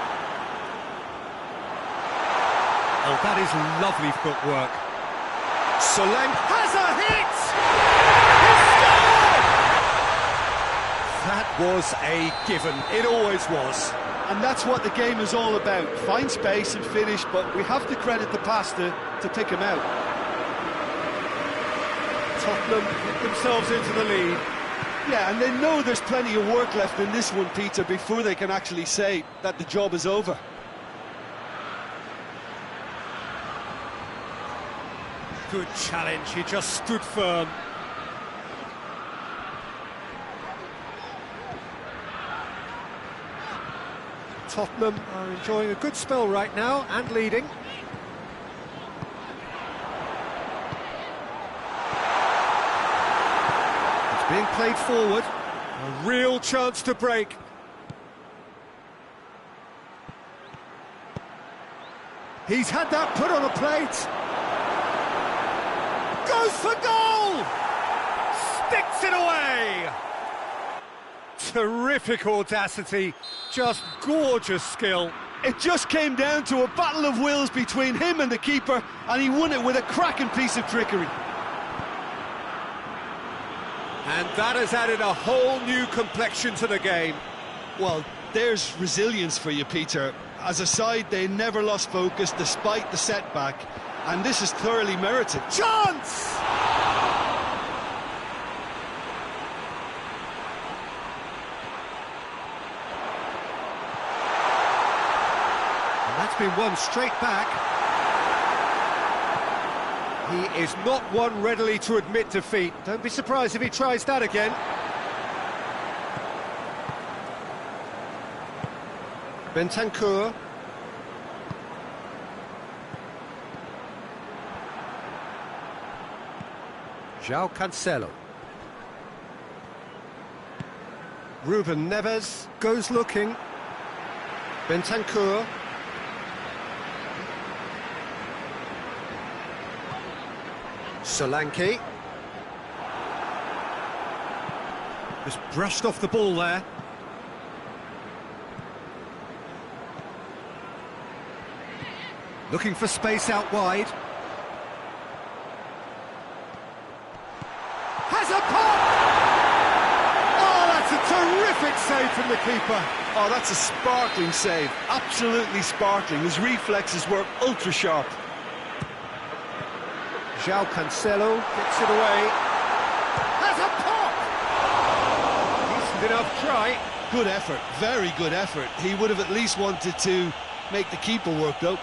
Oh, that is lovely footwork. Solanke has a hit! He scored! That was a given. It always was. And that's what the game is all about. Find space and finish, but we have to credit the pass to pick him out. Tottenham get themselves into the lead. Yeah, and they know there's plenty of work left in this one, Peter, before they can actually say that the job is over. Good challenge, he just stood firm. Tottenham are enjoying a good spell right now and leading. It's being played forward. A real chance to break. He's had that put on a plate. Goes for goal! Sticks it away! Terrific audacity, just gorgeous skill. It just came down to a battle of wills between him and the keeper, and he won it with a cracking piece of trickery. And that has added a whole new complexion to the game. Well, there's resilience for you, Peter. As a side, they never lost focus despite the setback, and this is thoroughly merited. Chance! And that's been won straight back. He is not one readily to admit defeat. Don't be surprised if he tries that again. Bentancur. João Cancelo. Ruben Neves goes looking. Bentancur. Solanke. Just brushed off the ball there. Looking for space out wide. Has a pop! Oh, that's a terrific save from the keeper. Oh, that's a sparkling save. Absolutely sparkling. His reflexes were ultra sharp. João Cancelo gets it away. Has a pop! Decent enough try. Good effort, very good effort. He would have at least wanted to make the keeper work, though.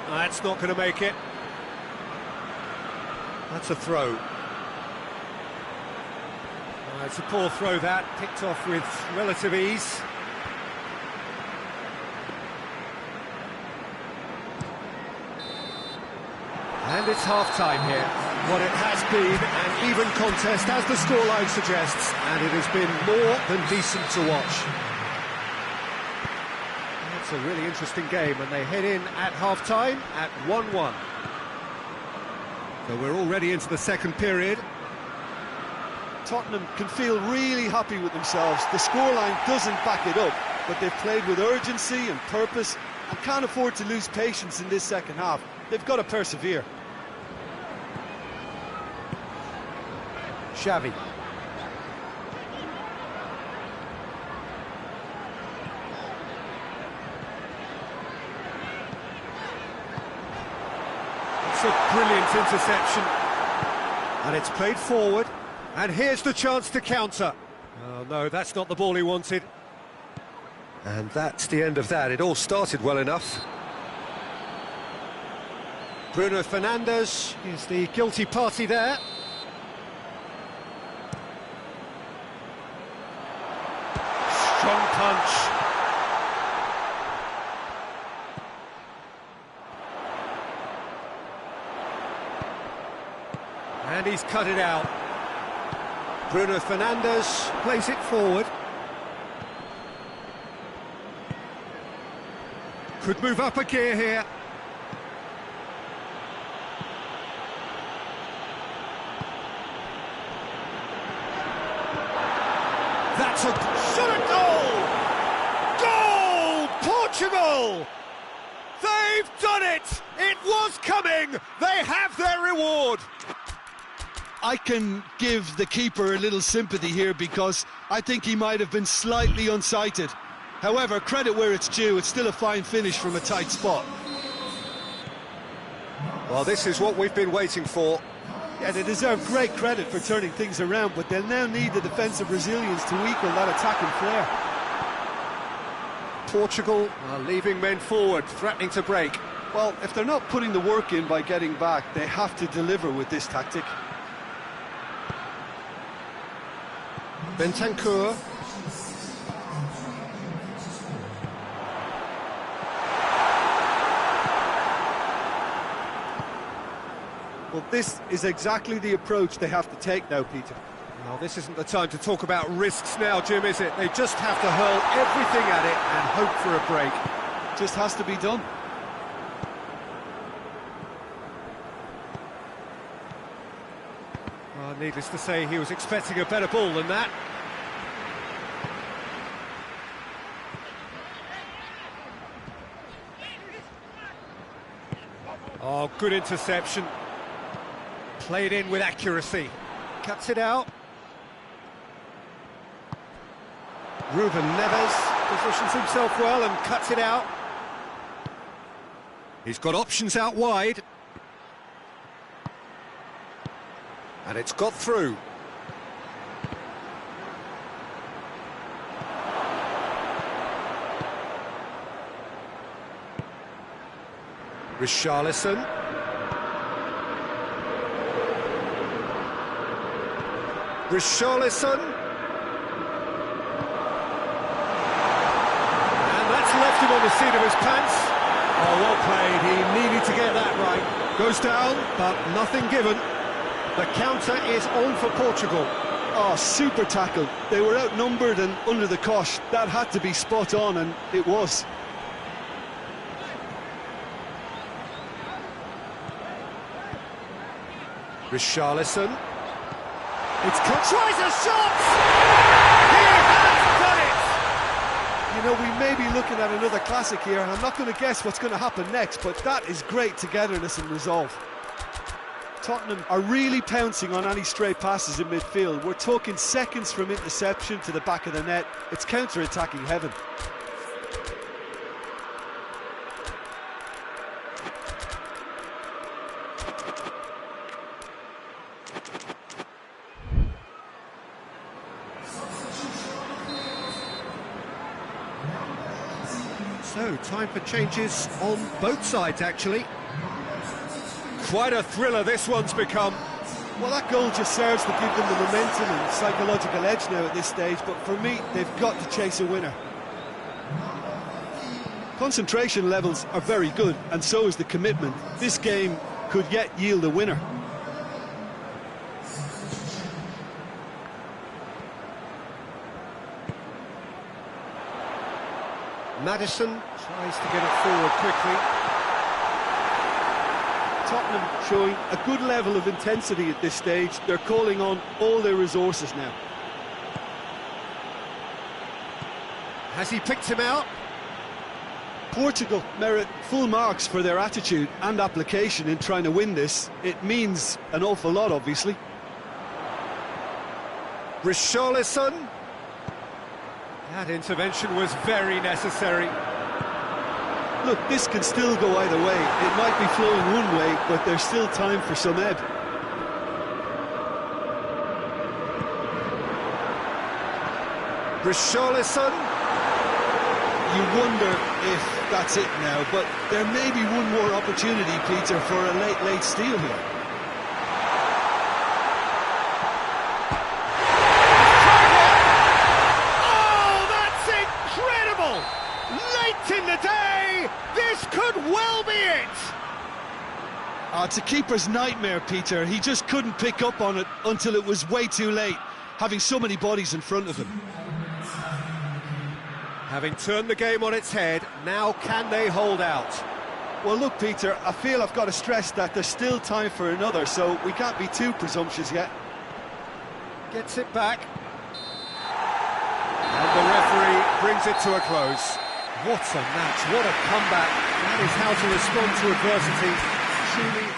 That's not going to make it. That's a throw. It's a poor throw that, picked off with relative ease. And it's half-time here. What it has been an even contest, as the scoreline suggests, and it has been more than decent to watch. It's a really interesting game, and they head in at half-time at 1-1. So we're already into the second period. Tottenham can feel really happy with themselves. The scoreline doesn't back it up, but they've played with urgency and purpose and can't afford to lose patience in this second half. They've got to persevere. Xavi. It's a brilliant interception. And it's played forward. And here's the chance to counter. Oh no, that's not the ball he wanted. And that's the end of that. It all started well enough. Bruno Fernandes is the guilty party there. Strong punch. And he's cut it out. Bruno Fernandes plays it forward. Could move up a gear here. That's a shot at goal! Goal! Portugal! They've done it! It was coming! They have their reward! I can give the keeper a little sympathy here because I think he might have been slightly unsighted. However, credit where it's due, it's still a fine finish from a tight spot. Well, this is what we've been waiting for. Yeah, they deserve great credit for turning things around, but they'll now need the defensive resilience to equal that attacking flair. Portugal are leaving men forward, threatening to break. Well, if they're not putting the work in by getting back, they have to deliver with this tactic. Bentancur. Well, this is exactly the approach they have to take now, Peter. Well, this isn't the time to talk about risks now, Jim, is it? They just have to hurl everything at it and hope for a break. Just has to be done. Well, needless to say, he was expecting a better ball than that. Oh, good interception. Played in with accuracy. Cuts it out. Ruben Neves positions himself well and cuts it out. He's got options out wide. And it's got through. Richarlison. Richarlison. And that's left him on the seat of his pants. Oh, well played. He needed to get that right. Goes down, but nothing given. The counter is on for Portugal. Oh, super tackle. They were outnumbered and under the cosh. That had to be spot on, and it was. Richarlison. It's tries a shot! He has done it! You know, we may be looking at another classic here, and I'm not going to guess what's going to happen next, but that is great togetherness and resolve. Tottenham are really pouncing on any stray passes in midfield. We're talking seconds from interception to the back of the net. It's counter-attacking heaven. So, time for changes on both sides, actually. Quite a thriller this one's become. Well, that goal just serves to give them the momentum and psychological edge now at this stage, but for me, they've got to chase a winner. Concentration levels are very good, and so is the commitment. This game could yet yield a winner. Maddison tries to get it forward quickly. Tottenham showing a good level of intensity at this stage. They're calling on all their resources now. Has he picked him out? Portugal merit full marks for their attitude and application in trying to win this. It means an awful lot, obviously. Richarlison. That intervention was very necessary. Look, this can still go either way. It might be flowing one way, but there's still time for some ebb. Richarlison. You wonder if that's it now, but there may be one more opportunity, Peter, for a late steal here. In the day, this could well be it! It's a keeper's nightmare, Peter. He just couldn't pick up on it until it was way too late, having so many bodies in front of him. Having turned the game on its head, now can they hold out? Well, look, Peter, I feel I've got to stress that there's still time for another, so we can't be too presumptuous yet. Gets it back. And the referee brings it to a close. What a match, what a comeback. That is how to respond to adversity. Truly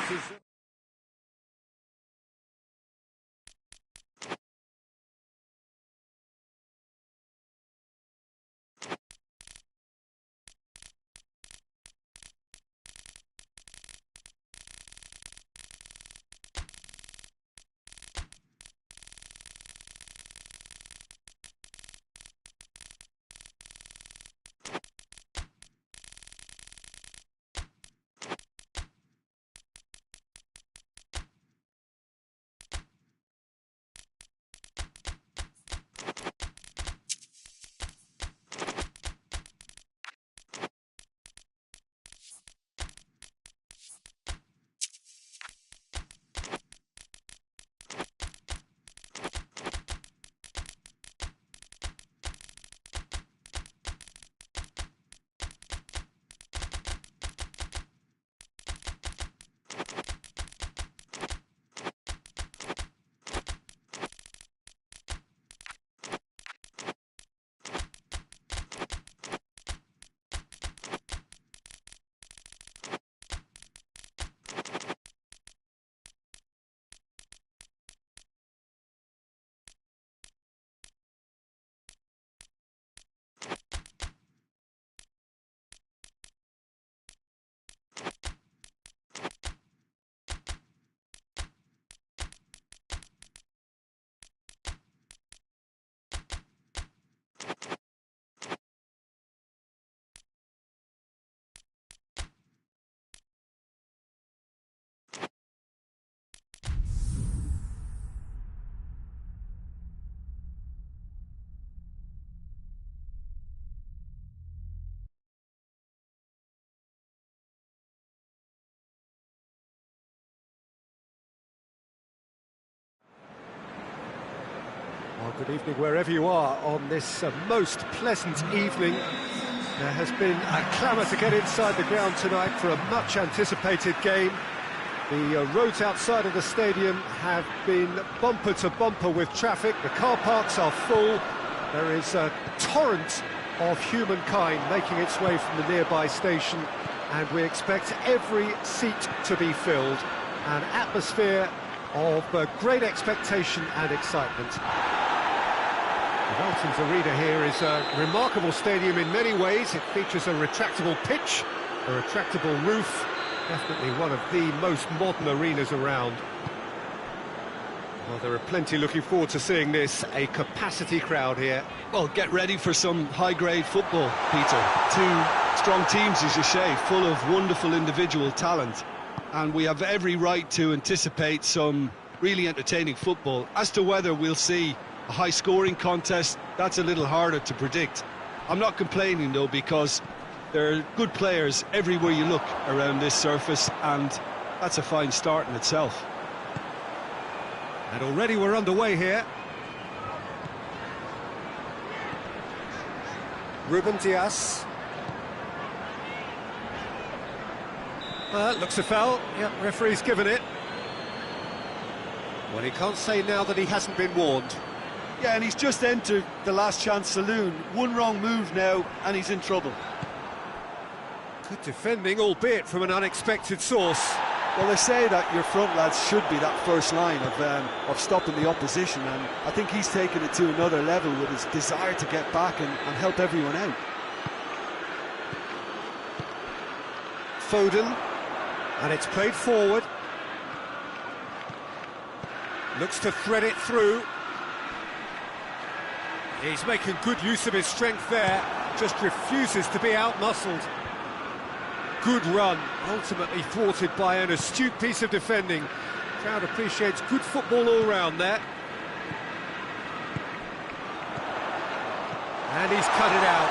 Good evening wherever you are on this most pleasant evening. There has been a clamour to get inside the ground tonight for a much anticipated game. The roads outside of the stadium have been bumper to bumper with traffic. The car parks are full. There is a torrent of humankind making its way from the nearby station, and we expect every seat to be filled. An atmosphere of great expectation and excitement. The Waltons Arena here is a remarkable stadium in many ways. It features a retractable pitch, a retractable roof, definitely one of the most modern arenas around. Well, there are plenty looking forward to seeing this, a capacity crowd here. Well, get ready for some high-grade football, Peter. Two strong teams, as you say, full of wonderful individual talent. And we have every right to anticipate some really entertaining football. As to whether we'll see a high-scoring contest, that's a little harder to predict. I'm not complaining, though, because there are good players everywhere you look around this surface, and that's a fine start in itself. And already we're underway here. Ruben Dias. Looks a foul. Yep, referee's given it. Well, he can't say now that he hasn't been warned. Yeah, and he's just entered the last chance saloon. One wrong move now, and he's in trouble. Good defending, albeit from an unexpected source. Well, they say that your front lads should be that first line of stopping the opposition, and I think he's taken it to another level with his desire to get back and help everyone out. Foden, and it's played forward. Looks to thread it through. He's making good use of his strength there, just refuses to be out-muscled. Good run, ultimately thwarted by an astute piece of defending. Crowd appreciates good football all round there. And he's cut it out.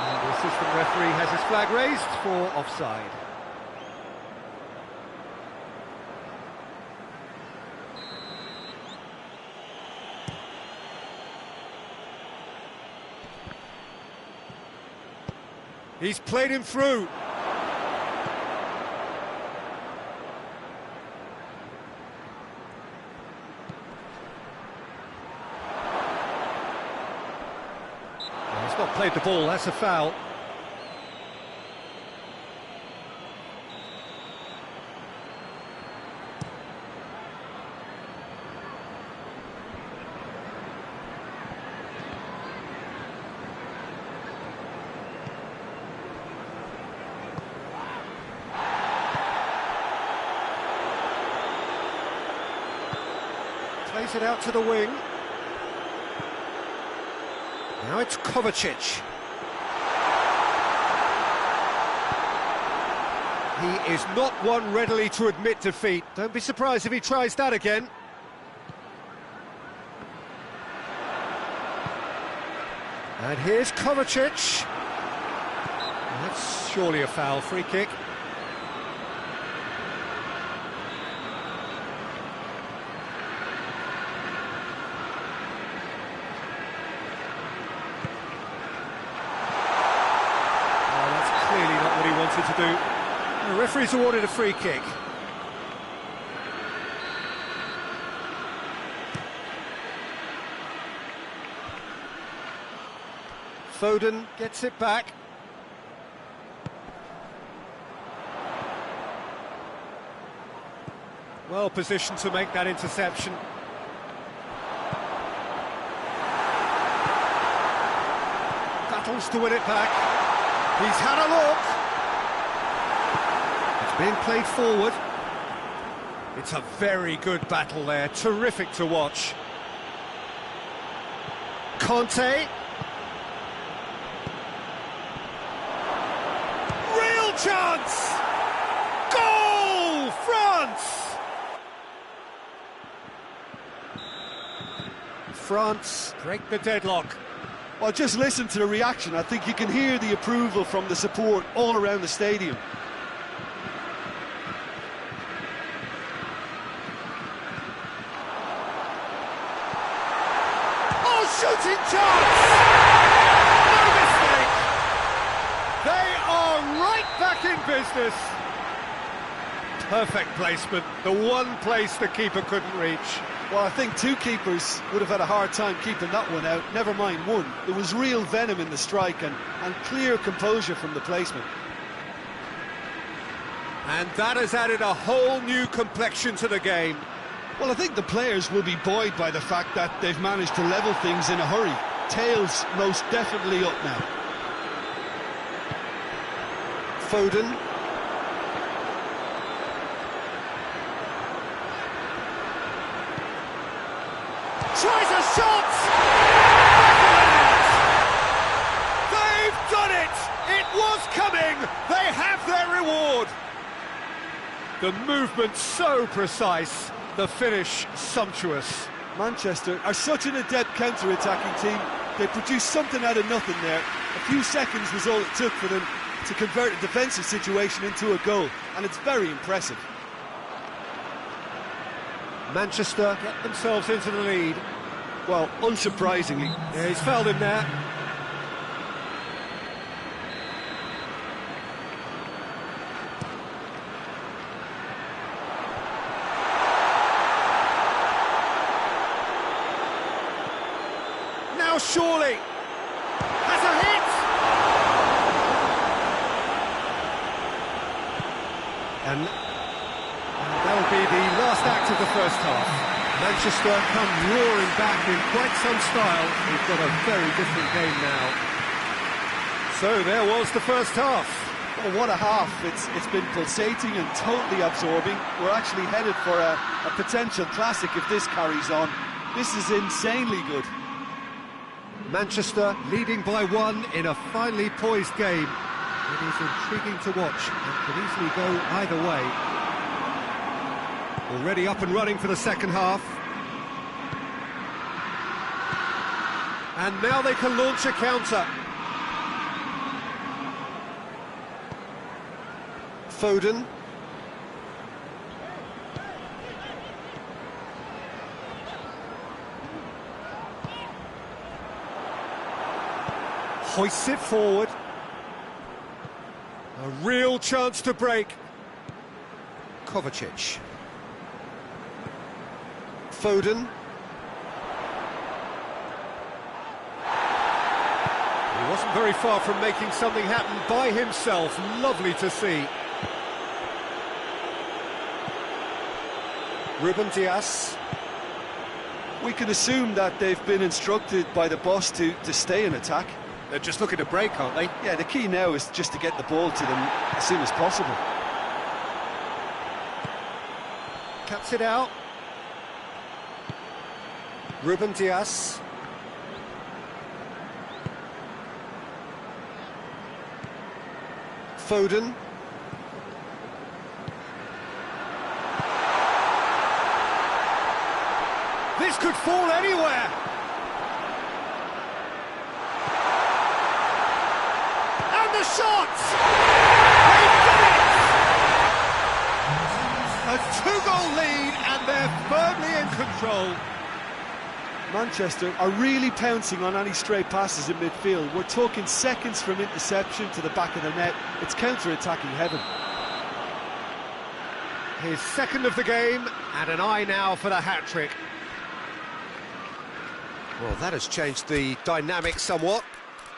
And the assistant referee has his flag raised for offside. He's played him through. Well, he's not played the ball, that's a foul. Plays it out to the wing. Now it's Kovacic. He is not one readily to admit defeat. Don't be surprised if he tries that again. And here's Kovacic. That's surely a foul, free kick. To do. The referee's awarded a free kick. Foden gets it back. Well positioned to make that interception. Battles to win it back. He's had a look. Being played forward. It's a very good battle there, terrific to watch. Conte. Real chance! Goal, France! France break the deadlock. Well, just listen to the reaction. I think you can hear the approval from the support all around the stadium. business. Perfect placement, the one place the keeper couldn't reach. Well, I think two keepers would have had a hard time keeping that one out, never mind one. There was real venom in the strike and clear composure from the placement. And that has added a whole new complexion to the game. Well, I think the players will be buoyed by the fact that they've managed to level things in a hurry. Tails most definitely up now. Foden. Tries a shot! They've done it! It was coming! They have their reward! The movement so precise, the finish sumptuous. Manchester are such an adept counter-attacking team. They produced something out of nothing there. A few seconds was all it took for them to convert a defensive situation into a goal, and it's very impressive. Manchester get themselves into the lead. Well, unsurprisingly. Yeah, he's fouled him there. Now surely has a hit. And that'll be the last act of the first half. Manchester come roaring back in quite some style. We've got a very different game now. So there was the first half. Oh, what a half. It's been pulsating and totally absorbing. We're actually headed for a potential classic if this carries on. This is insanely good. Manchester leading by one in a finely poised game. It is intriguing to watch and could easily go either way. Already up and running for the second half. And now they can launch a counter. Foden. Hoists it forward. A real chance to break. Kovacic. Foden. He wasn't very far from making something happen by himself. Lovely to see. Ruben Dias. We can assume that they've been instructed by the boss to stay in attack. They're just looking to break, aren't they? Yeah, the key now is just to get the ball to them as soon as possible. Cuts it out. Ruben Dias. Foden. This could fall anywhere. And the shot! They've done it! A two-goal lead and they're firmly in control. Manchester are really pouncing on any stray passes in midfield. We're talking seconds from interception to the back of the net. It's counter-attacking heaven. His second of the game and an eye now for the hat-trick. Well, that has changed the dynamic somewhat.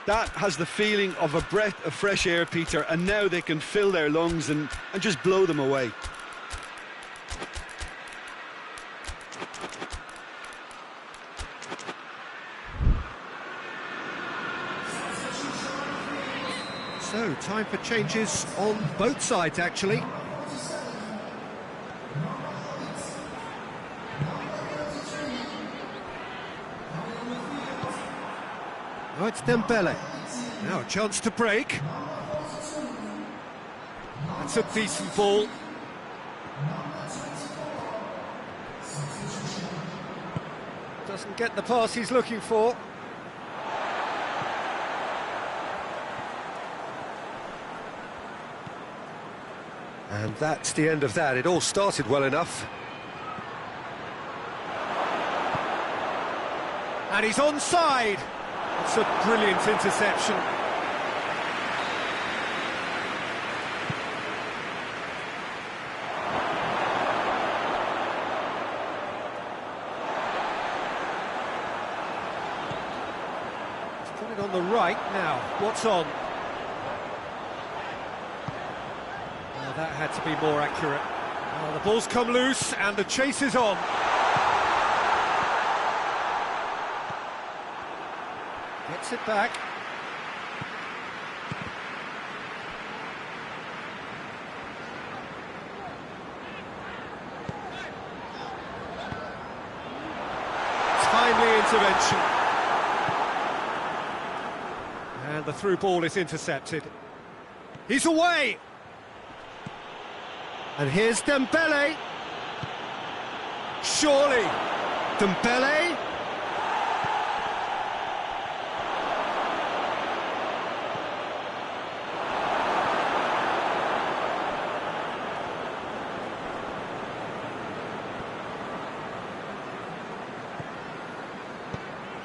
That has the feeling of a breath of fresh air, Peter, and now they can fill their lungs and just blow them away. So, time for changes on both sides, actually. Oh, it's Dembele. Now a chance to break. That's a decent ball. Doesn't get the pass he's looking for. And that's the end of that. It all started well enough. And he's onside. It's a brilliant interception. right. Now, what's on? Well, that had to be more accurate. Well, the ball's come loose and the chase is on. Gets it back. Timely intervention. And the through ball is intercepted. He's away! And here's Dembele. Surely. Dembele.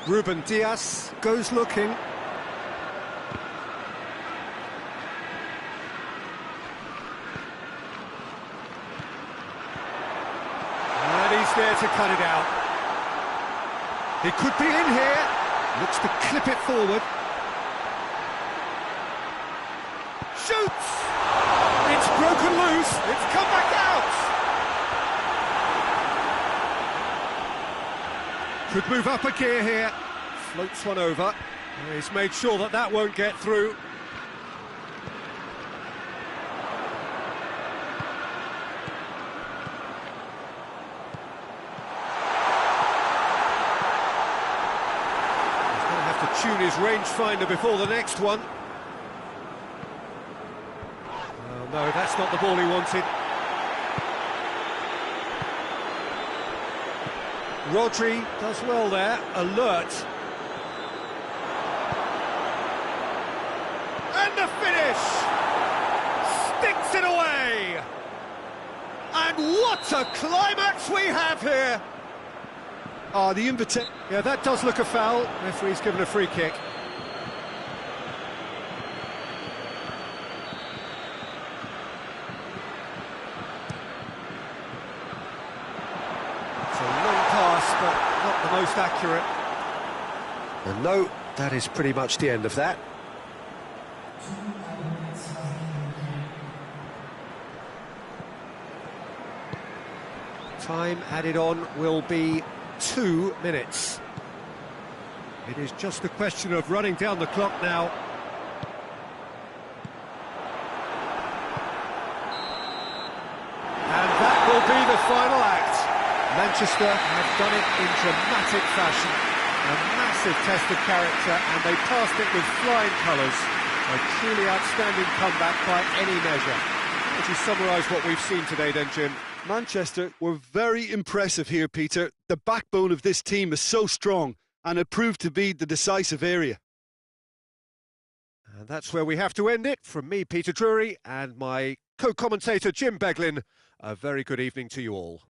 Ruben Dias goes looking. And he's there to cut it out. He could be in here. Looks to clip it forward. Shoots! It's broken loose. It's come back out. Could move up a gear here. Floats one over. He's made sure that that won't get through. He's going to have to tune his rangefinder before the next one. Oh no, that's not the ball he wanted. Rodri does well there, alert. And the finish! Sticks it away! And what a climax we have here! Oh, the invitation. Yeah, that does look a foul. Referee's given a free kick. But not the most accurate. And no, that is pretty much the end of that. Time added on will be 2 minutes. It is just a question of running down the clock now. And that will be the final act. Manchester have done it in dramatic fashion. A massive test of character, and they passed it with flying colours. A truly outstanding comeback by any measure. How would you summarise what we've seen today then, Jim? Manchester were very impressive here, Peter. The backbone of this team is so strong, and it proved to be the decisive area. And that's where we have to end it. From me, Peter Drury, and my co-commentator, Jim Beglin, a very good evening to you all.